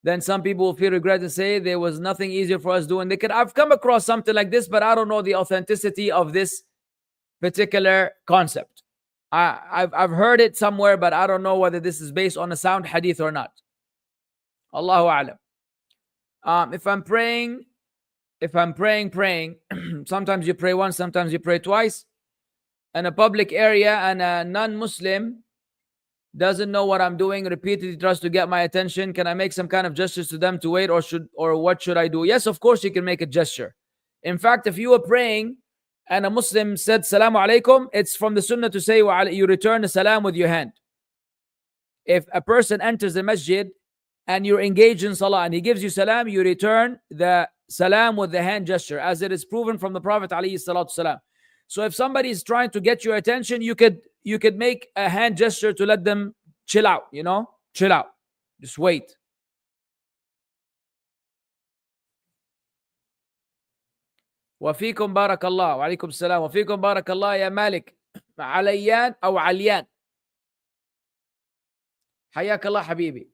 Then some people will feel regret and say there was nothing easier for us doing dhikr. I've come across something like this, but I don't know the authenticity of this particular concept. I've heard it somewhere, but I don't know whether this is based on a sound hadith or not. Allahu a'lam. If I'm praying if I'm praying, sometimes you pray once, sometimes you pray twice, in a public area, and a non-Muslim doesn't know what I'm doing, repeatedly tries to get my attention, can I make some kind of gestures to them to wait, or what should I do? Yes, of course you can make a gesture. In fact, if you were praying and a Muslim said Salamu Alaikum, it's from the Sunnah to say you return the salam with your hand. If a person enters the masjid and you're engaged in salah and he gives you salam, you return the salam with the hand gesture, as it is proven from the Prophet alayhi salatu salam. So if somebody is trying to get your attention, you could make a hand gesture to let them chill out, chill out. Just wait. وفيكم بارك الله وعليكم السلام وفيكم بارك الله يا مالك عليان أو عليان حياك الله حبيبي.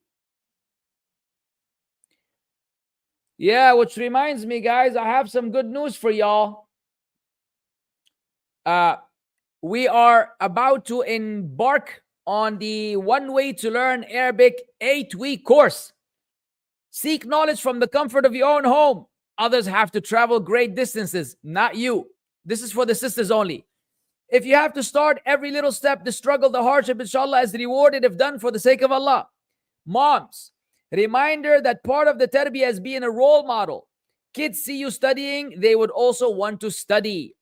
Yeah, which reminds me, guys, I have some good news for y'all. We are about to embark on the One Way to Learn Arabic 8-week course. Seek knowledge from the comfort of your own home. Others have to travel great distances, not you. This is for the sisters only. If you have to start every little step, the struggle, the hardship, inshallah, is rewarded if done for the sake of Allah. Moms, reminder that part of the tarbiyah is being a role model. Kids see you studying, they would also want to study.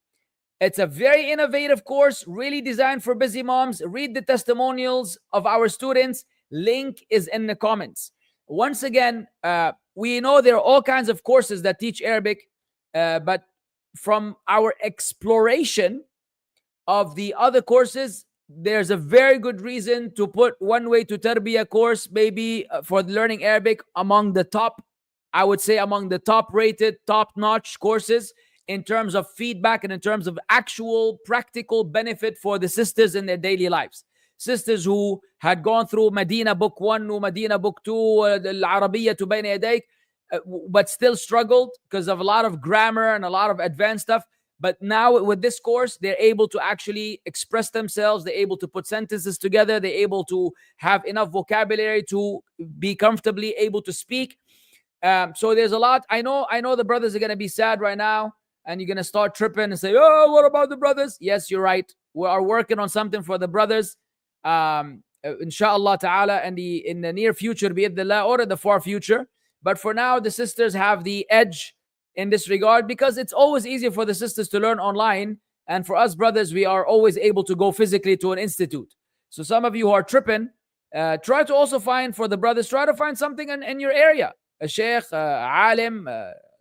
It's a very innovative course, really designed for busy moms. Read the testimonials of our students. Link is in the comments. Once again, we know there are all kinds of courses that teach Arabic, but from our exploration of the other courses, there's a very good reason to put One Way to Tarbiyah course, maybe for learning Arabic, among the top, I would say among the top rated, top notch courses in terms of feedback and in terms of actual practical benefit for the sisters in their daily lives. Sisters who had gone through Medina Book 1 or Medina Book 2, Al-Arabiyyah to Bayna Yadayk, but still struggled because of a lot of grammar and a lot of advanced stuff. But now with this course, they're able to actually express themselves. They're able to put sentences together. They're able to have enough vocabulary to be comfortably able to speak. So there's a lot. I know the brothers are going to be sad right now, and you're going to start tripping and say, oh, what about the brothers? Yes, you're right. We are working on something for the brothers. Inshallah ta'ala, in the near future, bi'idhnillah, or in the far future. But for now, the sisters have the edge in this regard, because it's always easier for the sisters to learn online. And for us brothers, we are always able to go physically to an institute. So some of you who are tripping, try to also find, for the brothers, try to find something in your area. A Shaykh, alim,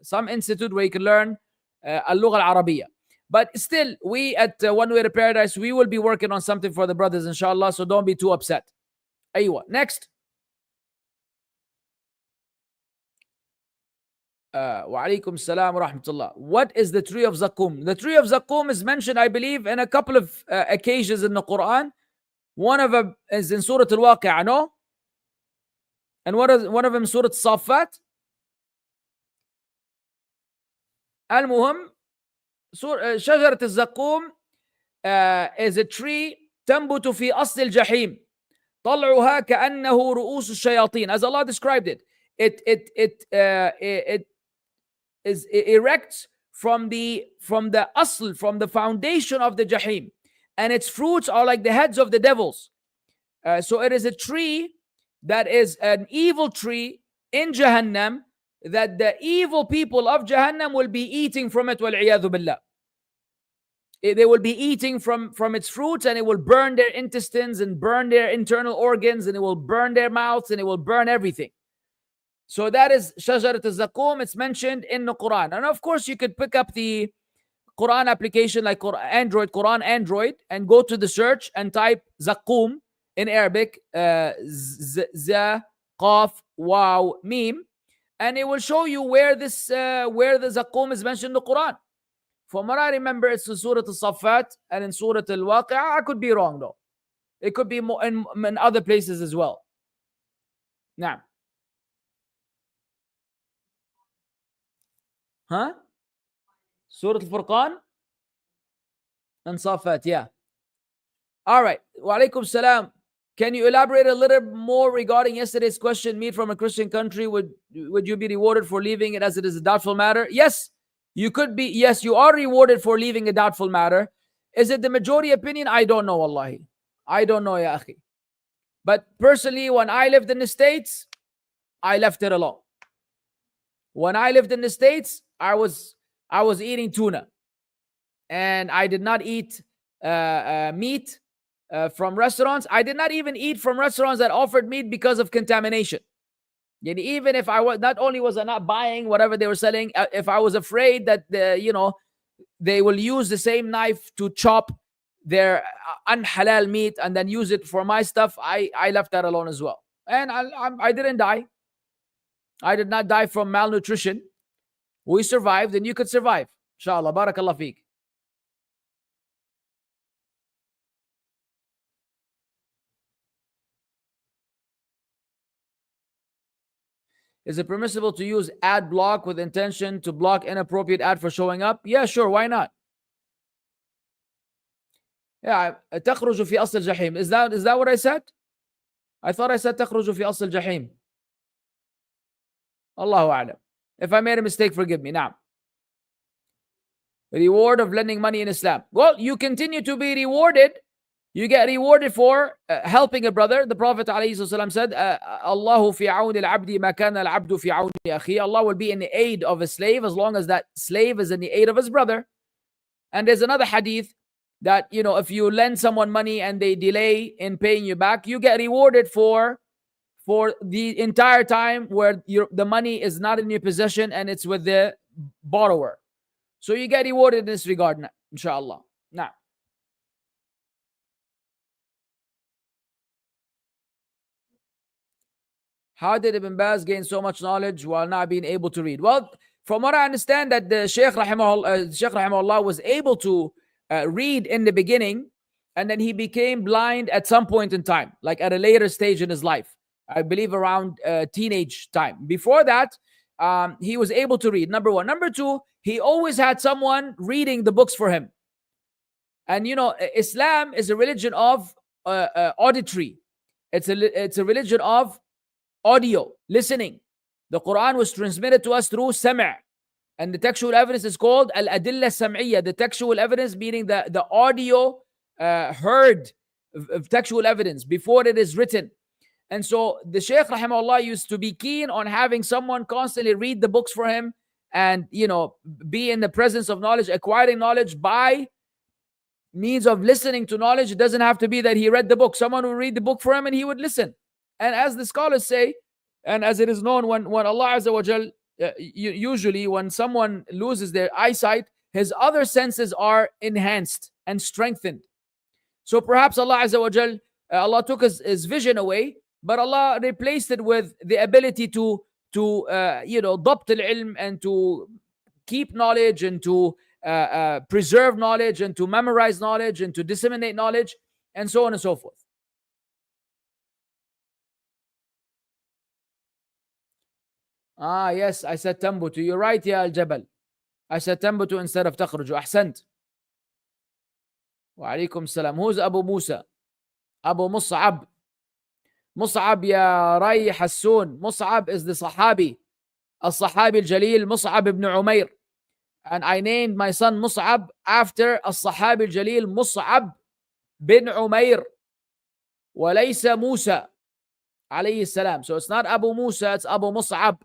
some institute where you can learn Al-Lugha Al-Arabiyyah. But still, we at One Way to Paradise, we will be working on something for the brothers, inshallah. So don't be too upset. Aywa. Next. Wa alaikum salam wa rahmatullah. What is the tree of Zaqqum? The tree of Zaqqum is mentioned, I believe, in a couple of occasions in the Quran. One of them is in Surah Al-Waqi'ah, no? And one of them is Surah Al-Saffat. Al-Muhim, شجرة الزقوم is a tree تنبت في أصل الجحيم طلعها كأنه رؤوس الشياطين. As Allah described it, it erects from the asl, from the foundation of the Jahim, and its fruits are like the heads of the devils. So it is a tree that is an evil tree in Jahannam, that the evil people of Jahannam will be eating from it, wal-'iyadhu billah. They will be eating from its fruits, and it will burn their intestines and burn their internal organs, and it will burn their mouths, and it will burn everything. So that is Shajarat al-Zaqqum. It's mentioned in the Quran. And of course, you could pick up the Quran application like Quran Android, and go to the search and type Zaqqum in Arabic, Z, Qaf, Waw, Mim, and it will show you where the Zaqqum is mentioned in the Quran. From what I remember, it's in Surah Al-Saffat and in Surah Al-Waqi'ah. I could be wrong though. It could be more in other places as well. Now. Huh? Surah Al-Furqan and Safat, yeah. All right. Wa alaikum salam. Can you elaborate a little more regarding yesterday's question? Meat from a Christian country, would you be rewarded for leaving it as it is a doubtful matter? Yes. You could be, yes, you are rewarded for leaving a doubtful matter. Is it the majority opinion? I don't know, wallahi. I don't know, ya akhi. But personally, when I lived in the States, I left it alone. When I lived in the States, I was eating tuna. And I did not eat meat from restaurants. I did not even eat from restaurants that offered meat because of contamination. And even if I was, not only was I not buying whatever they were selling, if I was afraid that they will use the same knife to chop their unhalal meat and then use it for my stuff, I left that alone as well. And I didn't die. I did not die from malnutrition. We survived, and you could survive. Inshallah. Barakallah feek. Is it permissible to use ad block with intention to block inappropriate ad for showing up? Yeah, sure. Why not? Yeah, تخرج في أصل الجحيم. Is that what I said? I thought I said تخرج في أصل الجحيم. Allahu a'lam. If I made a mistake, forgive me. Now, reward of lending money in Islam. Well, you continue to be rewarded. You get rewarded for helping a brother. The Prophet ﷺ said, Allahu fi auni al-abdi ma kana al-abdu fi auni akhi. Allah will be in the aid of a slave as long as that slave is in the aid of his brother. And there's another hadith that, if you lend someone money and they delay in paying you back, you get rewarded for the entire time where the money is not in your possession and it's with the borrower. So you get rewarded in this regard, inshallah. Now, how did Ibn Baz gain so much knowledge while not being able to read? Well, from what I understand, that the Shaykh rahimahullah was able to read in the beginning, and then he became blind at some point in time, like at a later stage in his life. I believe around teenage time. Before that, he was able to read, number one. Number two, he always had someone reading the books for him. And Islam is a religion of auditory. It's a religion of audio, listening. The Quran was transmitted to us through sama'. And the textual evidence is called al-adilla sam'iyya. The textual evidence meaning the audio heard of textual evidence before it is written. And so the Shaykh rahimahullah used to be keen on having someone constantly read the books for him and, be in the presence of knowledge, acquiring knowledge by means of listening to knowledge. It doesn't have to be that he read the book. Someone would read the book for him and he would listen. And as the scholars say, and as it is known, when Allah Azza wa Jal, usually when someone loses their eyesight, his other senses are enhanced and strengthened. So perhaps Allah Azza wa Jal, Allah took his vision away, but Allah replaced it with the ability to ضبط العلم, and to keep knowledge, and to preserve knowledge, and to memorize knowledge, and to disseminate knowledge, and so on and so forth. Yes, I said tambutu. You're right, ya al-jabal. I said tambutu instead of takhruju. Ahsant. Wa alaikum salam. Who's Abu Musa? Abu Mussab. Mussab ya Ray Hassoon. Mussab is the Sahabi. Al-Sahabi al-Jalil, Mussab ibn Umair. And I named my son Mussab after Al-Sahabi al-Jalil, Mussab bin Umair. Walaysa Musa. Alayhi salam. So it's not Abu Musa, it's Abu Mussab.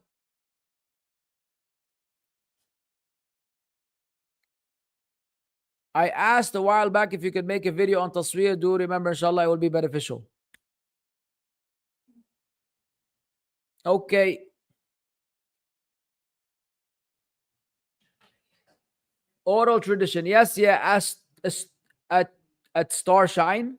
I asked a while back if you could make a video on tasweer. Do remember, inshallah, it will be beneficial. Okay. Oral tradition. Yes, yeah, at Starshine.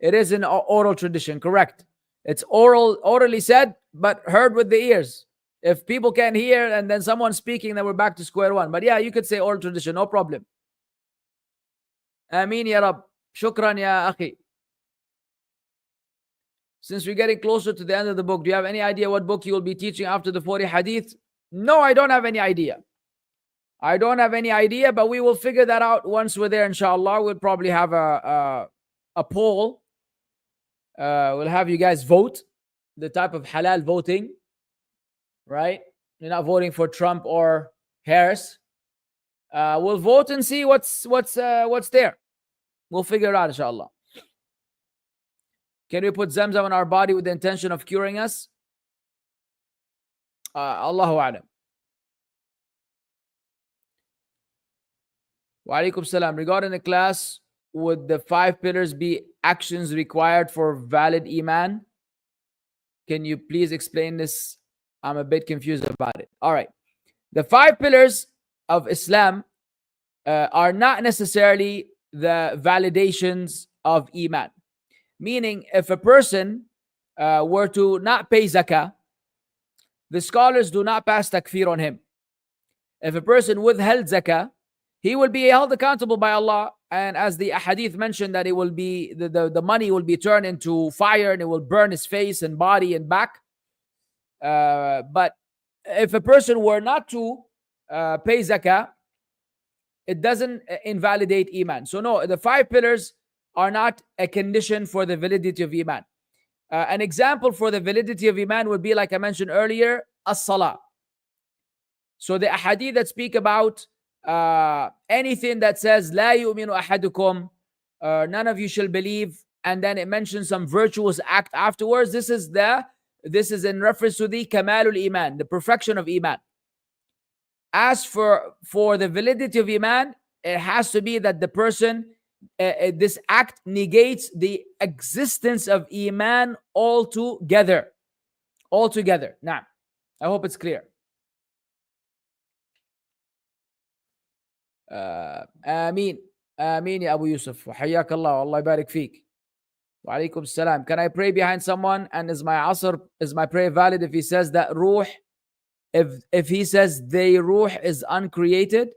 It is an oral tradition, correct. It's orally said, but heard with the ears. If people can't hear and then someone's speaking, then we're back to square one. But yeah, you could say oral tradition, no problem. Ameen ya Rab. Shukran ya akhi. Since we're getting closer to the end of the book, do you have any idea what book you will be teaching after the 40 hadith? No, I don't have any idea. I don't have any idea, but we will figure that out once we're there, inshallah. We'll probably have a poll. We'll have you guys vote, the type of halal voting, right? You're not voting for Trump or Harris. We'll vote and see what's there. We'll figure it out, inshallah. Can we put Zamzam in our body with the intention of curing us? Allahu A'lam. Wa alaikum salam. Regarding the class, would the 5 pillars be actions required for valid iman? Can you please explain this? I'm a bit confused about it. All right. The 5 pillars of Islam are not necessarily the validations of iman. Meaning, if a person were to not pay zakah, the scholars do not pass takfir on him. If a person withheld zakah, he will be held accountable by Allah. And as the Ahadeeth mentioned, that it will be the money will be turned into fire and it will burn his face and body and back. But if a person were not to pay zakah, it doesn't invalidate iman. So no, the 5 pillars are not a condition for the validity of iman. An example for the validity of iman would be, like I mentioned earlier, as-salah. So the ahadith that speak about anything that says la yu'minu ahadukum, none of you shall believe, and then it mentions some virtuous act afterwards. This is in reference to the kamalul iman, the perfection of iman. As for the validity of iman, it has to be that the person, this act negates the existence of iman altogether. Now, I hope it's clear. Ameen ya Abu Yusuf. Hayyak Allah. Allah barik feek. Wa alaikum salam. Can I pray behind someone? And is my prayer valid if he says that ruh, if he says the ruh is uncreated,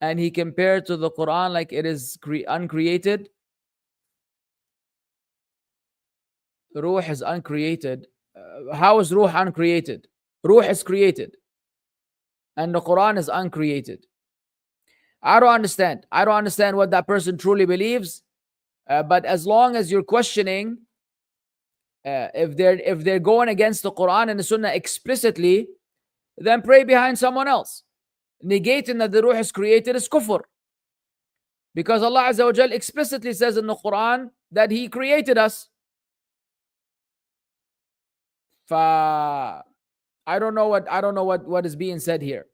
and he compared to the Quran like it is uncreated? Ruh is uncreated. How is ruh uncreated? Ruh is created, and the Quran is uncreated. I don't understand what that person truly believes. But as long as you're questioning, if they're going against the Quran and the Sunnah explicitly, then pray behind someone else. Negating that the ruh is created is kufr. Because Allah Azza wa Jal explicitly says in the Quran that He created us. I don't know what is being said here.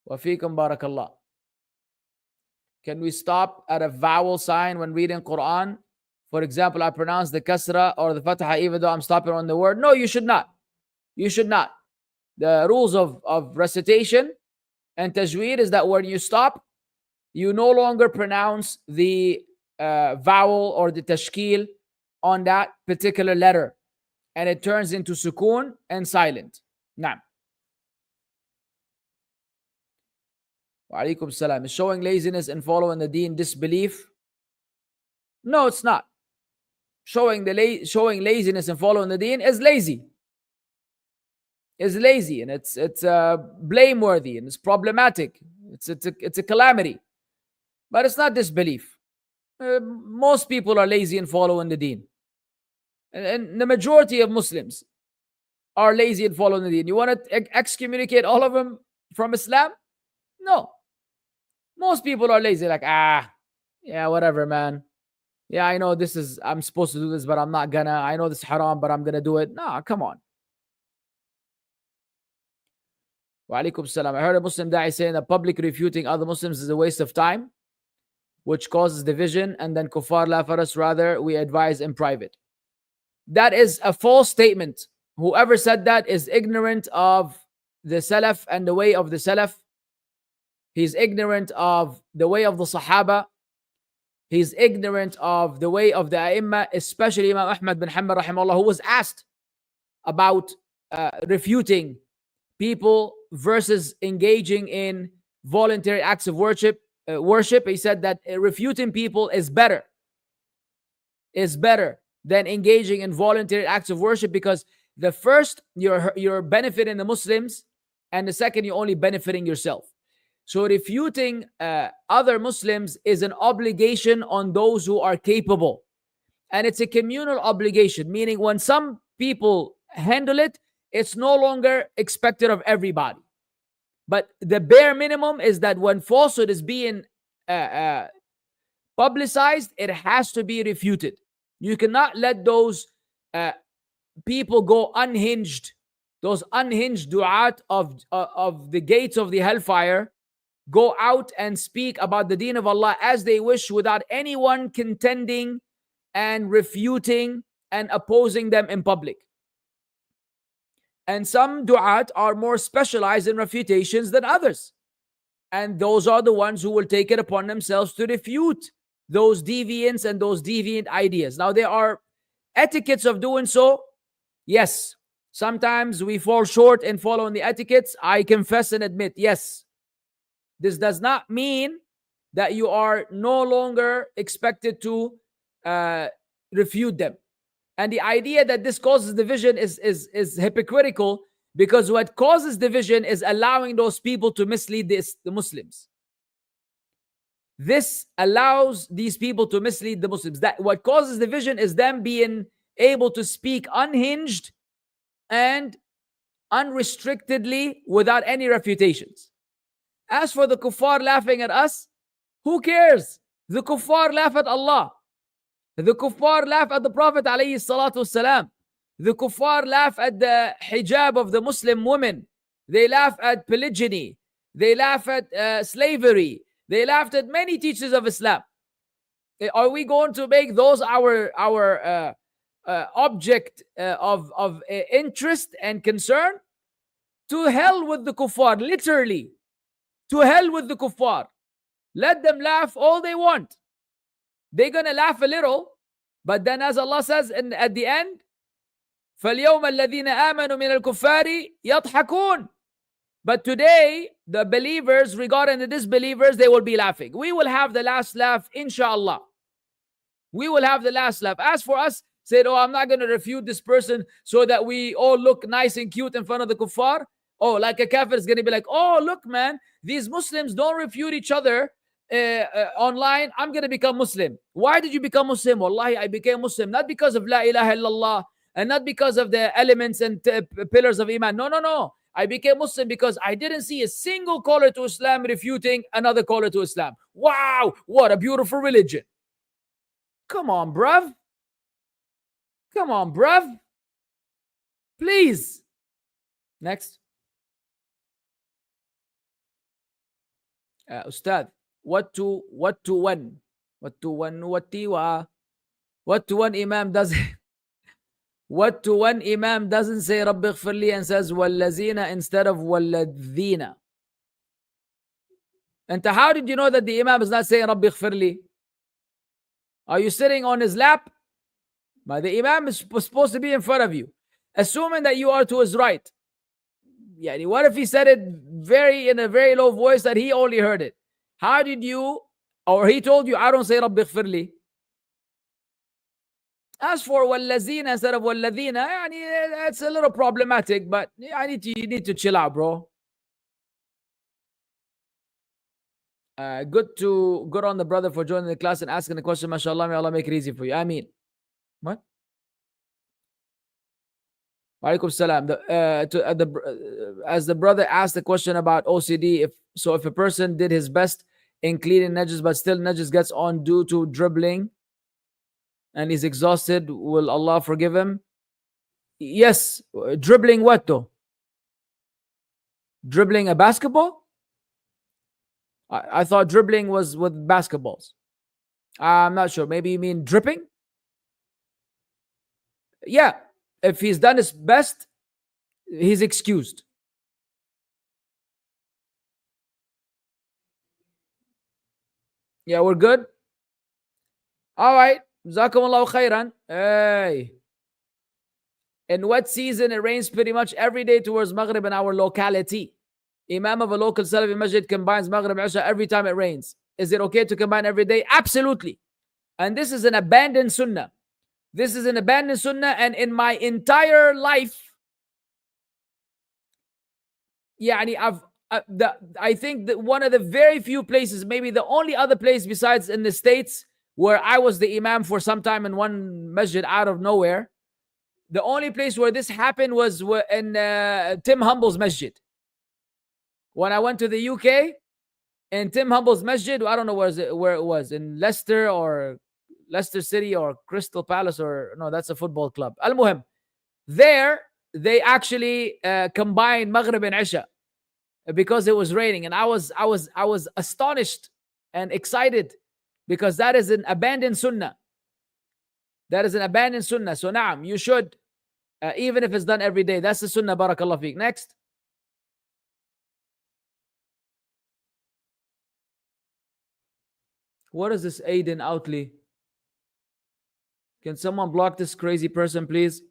Wa feekum barakallah. Can we stop at a vowel sign when reading Quran? For example, I pronounce the kasra or the fatha even though I'm stopping on the word. No, you should not. You should not. The rules of recitation and tajweed is that when you stop, you no longer pronounce the vowel or the tashkil on that particular letter, and it turns into sukoon and silent. Naam. Wa alaikum salam. Is showing laziness and following the deen disbelief? No, it's not. Showing laziness and following the deen is lazy. Is lazy, and it's blameworthy, and it's problematic. It's a calamity, but it's not disbelief. Most people are lazy in following the deen, and the majority of Muslims are lazy in following the deen. You want to excommunicate all of them from Islam? No. Most people are lazy, like, yeah, whatever, man. Yeah, I know I'm supposed to do this, but I'm not gonna. I know this is haram, but I'm gonna do it. Nah, come on. Wa alaikum salam. I heard a Muslim da'i saying that public refuting other Muslims is a waste of time, which causes division, and then kuffar la faras, rather we advise in private. That is a false statement. Whoever said that is ignorant of the Salaf and the way of the Salaf. He's ignorant of the way of the Sahaba. He's ignorant of the way of the A'immah, especially Imam Ahmad bin Hanbal rahimahullah, who was asked about refuting people versus engaging in voluntary acts of worship. He said that refuting people is better than engaging in voluntary acts of worship, because the first, you're benefiting the Muslims, and the second, you're only benefiting yourself. So refuting other Muslims is an obligation on those who are capable. And it's a communal obligation, meaning when some people handle it, it's no longer expected of everybody. But the bare minimum is that when falsehood is being publicized, it has to be refuted. You cannot let those people go unhinged, those unhinged du'at of the gates of the hellfire, go out and speak about the deen of Allah as they wish without anyone contending and refuting and opposing them in public. And some du'at are more specialized in refutations than others. And those are the ones who will take it upon themselves to refute those deviants and those deviant ideas. Now, there are etiquettes of doing so. Yes, sometimes we fall short in following the etiquettes. I confess and admit, yes. This does not mean that you are no longer expected to refute them. And the idea that this causes division is hypocritical, because what causes division is allowing those people to mislead the Muslims. This allows these people to mislead the Muslims. That what causes division is them being able to speak unhinged and unrestrictedly without any refutations. As for the kuffar laughing at us, who cares? The kuffar laugh at Allah. The kuffar laugh at the Prophet alayhi salatu wasalam. The kuffar laugh at the hijab of the Muslim women. They laugh at polygyny. They laugh at slavery. They laughed at many teachers of Islam. Are we going to make those our object of interest and concern? To hell with the kuffar, literally. To hell with the kuffar. Let them laugh all they want. They're going to laugh a little, but then as Allah says at the end, فَالْيَوْمَ الَّذِينَ آمَنُوا مِنَ الْكُفَّارِ يَضْحَكُونَ. But today, the believers regarding the disbelievers, they will be laughing. We will have the last laugh, inshallah. We will have the last laugh. As for us, said, oh, I'm not going to refute this person so that we all look nice and cute in front of the kuffar. Oh, like a kafir is going to be like, oh, look, man, these Muslims don't refute each other online. I'm going to become Muslim. Why did you become Muslim? Wallahi, I became Muslim not because of La ilaha illallah and not because of the elements and pillars of Iman. No, no, no. I became Muslim because I didn't see a single caller to Islam refuting another caller to Islam. Wow, what a beautiful religion. Come on, bruv. Come on, bruv. Please. Next. Ustad, what to one imam does what to one imam doesn't say Rabbi ighfirli and says wallazina instead of walladhina. And how did you know that the imam is not saying Rabbi ighfirli? Are you sitting on his lap? But the imam is supposed to be in front of you, assuming that you are to his right. Yeah, what if he said it in a very low voice that he only heard it? How did you, or he told you, I don't say Rabbi ighfirli. As for wallazina instead of walladhina, that's a little problematic, but you need to chill out, bro. Good on the brother for joining the class and asking the question. MashaAllah, may Allah make it easy for you. Ameen. What? Walaikum salam. As the brother asked the question about OCD, if a person did his best in cleaning najis, but still najis gets on due to dribbling, and he's exhausted, will Allah forgive him? Yes. Dribbling what though? Dribbling a basketball? I thought dribbling was with basketballs. I'm not sure. Maybe you mean dripping? Yeah. If he's done his best, he's excused. Yeah, we're good? All right. Jazakumullahu khairan. Hey. In wet season, it rains pretty much every day towards Maghrib in our locality. Imam of a local Salafi masjid combines Maghrib and Isha every time it rains. Is it okay to combine every day? Absolutely. And this is an abandoned sunnah. This is an abandoned sunnah, and in my entire life, I think that one of the very few places, maybe the only other place besides in the States, where I was the imam for some time in one masjid out of nowhere, The only place where this happened was in Tim Humble's masjid. When I went to the UK, in Tim Humble's masjid, I don't know where it was, in Leicester or Leicester City or Crystal Palace, or no, that's a football club. Al-Muhim, there they actually combined Maghrib and Isha because it was raining, and I was astonished and excited because that is an abandoned sunnah. That is an abandoned sunnah. So na'am, you should, even if it's done every day. That's the sunnah. Barakallah feek. Next. What is this Aiden Outley? Can someone block this crazy person, please?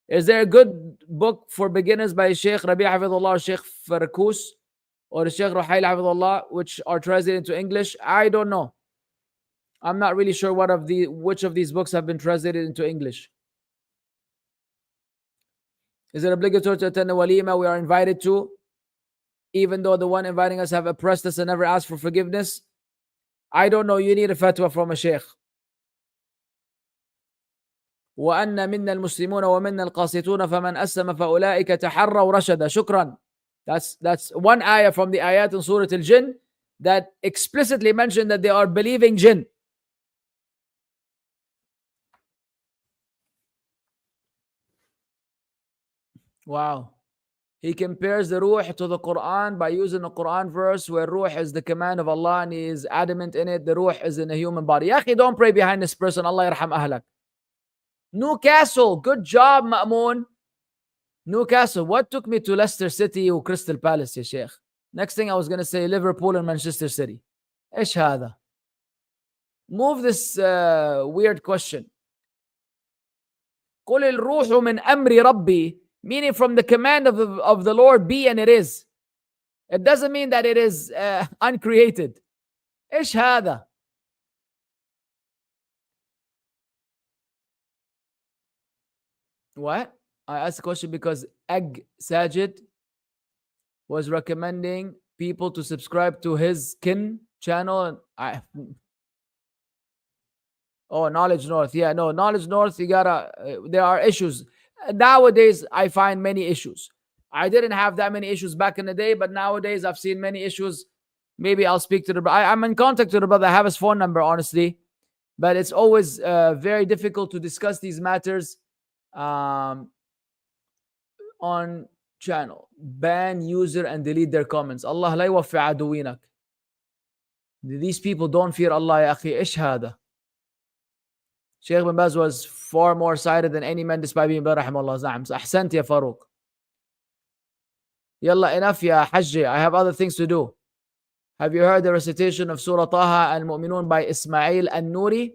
Is there a good book for beginners by Shaykh Rabi' Hafidhullah or Shaykh Farkus or Shaykh Ruhail Hafidhullah which are translated into English? I don't know. I'm not really sure which of these books have been translated into English. Is it obligatory to attend the walima we are invited to, even though the one inviting us have oppressed us and never asked for forgiveness? I don't know. You need a fatwa from a sheikh. وَأَنَّ مِنَّا الْمُسْلِمُونَ وَمِنَّا الْقَاسِطُونَ فَمَنْ أَسْلَمَ فَأُولَٰئِكَ تَحَرَّوْا رَشَدًا. Shukran. That's one ayah from the ayat in Surah Al-Jinn that explicitly mentioned that they are believing jinn. Wow. He compares the ruh to the Quran by using a Quran verse where ruh is the command of Allah and he is adamant in it. The ruh is in a human body. Ya akhi, don't pray behind this person. Allah yarham ahlak. Newcastle. Good job, Ma'moon. Newcastle. What took me to Leicester City or Crystal Palace, ya Shaykh? Next thing I was going to say Liverpool and Manchester City. إيش هذا? Move this weird question. قُلِ الْرُوحُ مِنْ أَمْرِ رَبِّي, meaning from the command of the Lord be, and it is. It doesn't mean that it is uncreated. إيش هذا? What? I asked the question because Egg Sajid was recommending people to subscribe to his kin channel. And Knowledge North. Yeah, no, Knowledge North, you gotta, there are issues. Nowadays, I find many issues. I didn't have that many issues back in the day, but nowadays I've seen many issues. Maybe I'll speak to the brother. I'm in contact with the brother. I have his phone number, honestly. But it's always very difficult to discuss these matters on channel. Ban user and delete their comments. Allah la yuwaffi aduwinak. These people don't fear Allah, ya akhi. Ish hada. Shaykh bin Baz was far more cited than any man despite being bad, rahimahullah. Za'am. Ahsant ya Farouk. Yalla, enough ya Hajji. I have other things to do. Have you heard the recitation of Surah Taha Al-Mu'minun by Ismail An-Nuri?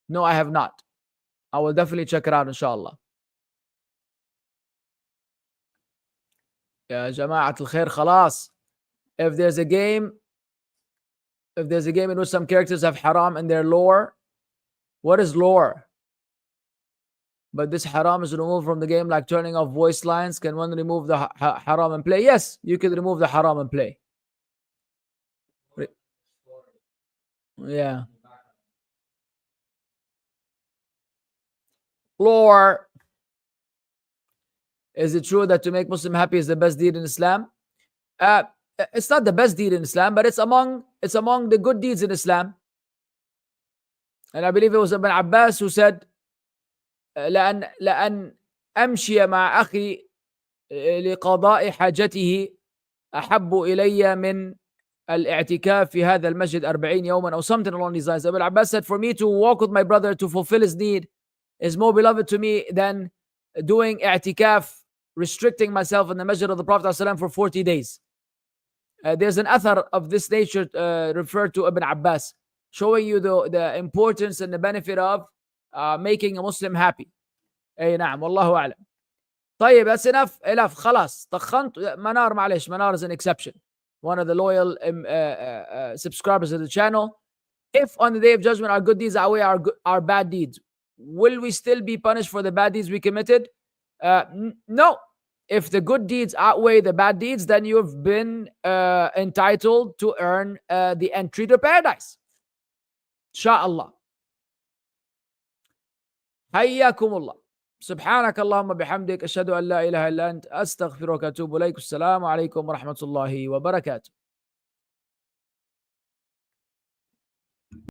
No, I have not. I will definitely check it out, inshallah. Ya Jama'at al-Khair, khalas. If there's a game in which some characters have haram in their lore, what is lore? But this haram is removed from the game, like turning off voice lines. Can one remove the haram and play? Yes, you can remove the haram and play. Yeah. Lore. Is it true that to make Muslim happy is the best deed in Islam? It's not the best deed in Islam, but it's among the good deeds in Islam. And I believe it was Ibn Abbas who said, لأن أمشي مع أخي لقضاء حاجته أحب إلي من الاعتكاف في هذا المسجد 40 يوما or something along these lines. Ibn Abbas said, for me to walk with my brother to fulfill his need is more beloved to me than doing i'tikaf, restricting myself in the masjid of the Prophet ﷺ for 40 days. There's an athar of this nature referred to Ibn Abbas, showing you the importance and the benefit of making a Muslim happy. أي نعم والله أعلم. طيب, that's enough. خلاص طخنت. Manar is an exception, one of the loyal subscribers of the channel. If on the day of judgment our good deeds outweigh our bad deeds, will we still be punished for the bad deeds we committed? No. If the good deeds outweigh the bad deeds, then you've been entitled to earn the entry to paradise. Insha'Allah. Hayyakumullah. سبحانك اللهم بحمدك أشهد أن لا إله إلا أنت أستغفرك وأتوب إليك. السلام عليكم ورحمة الله وبركاته.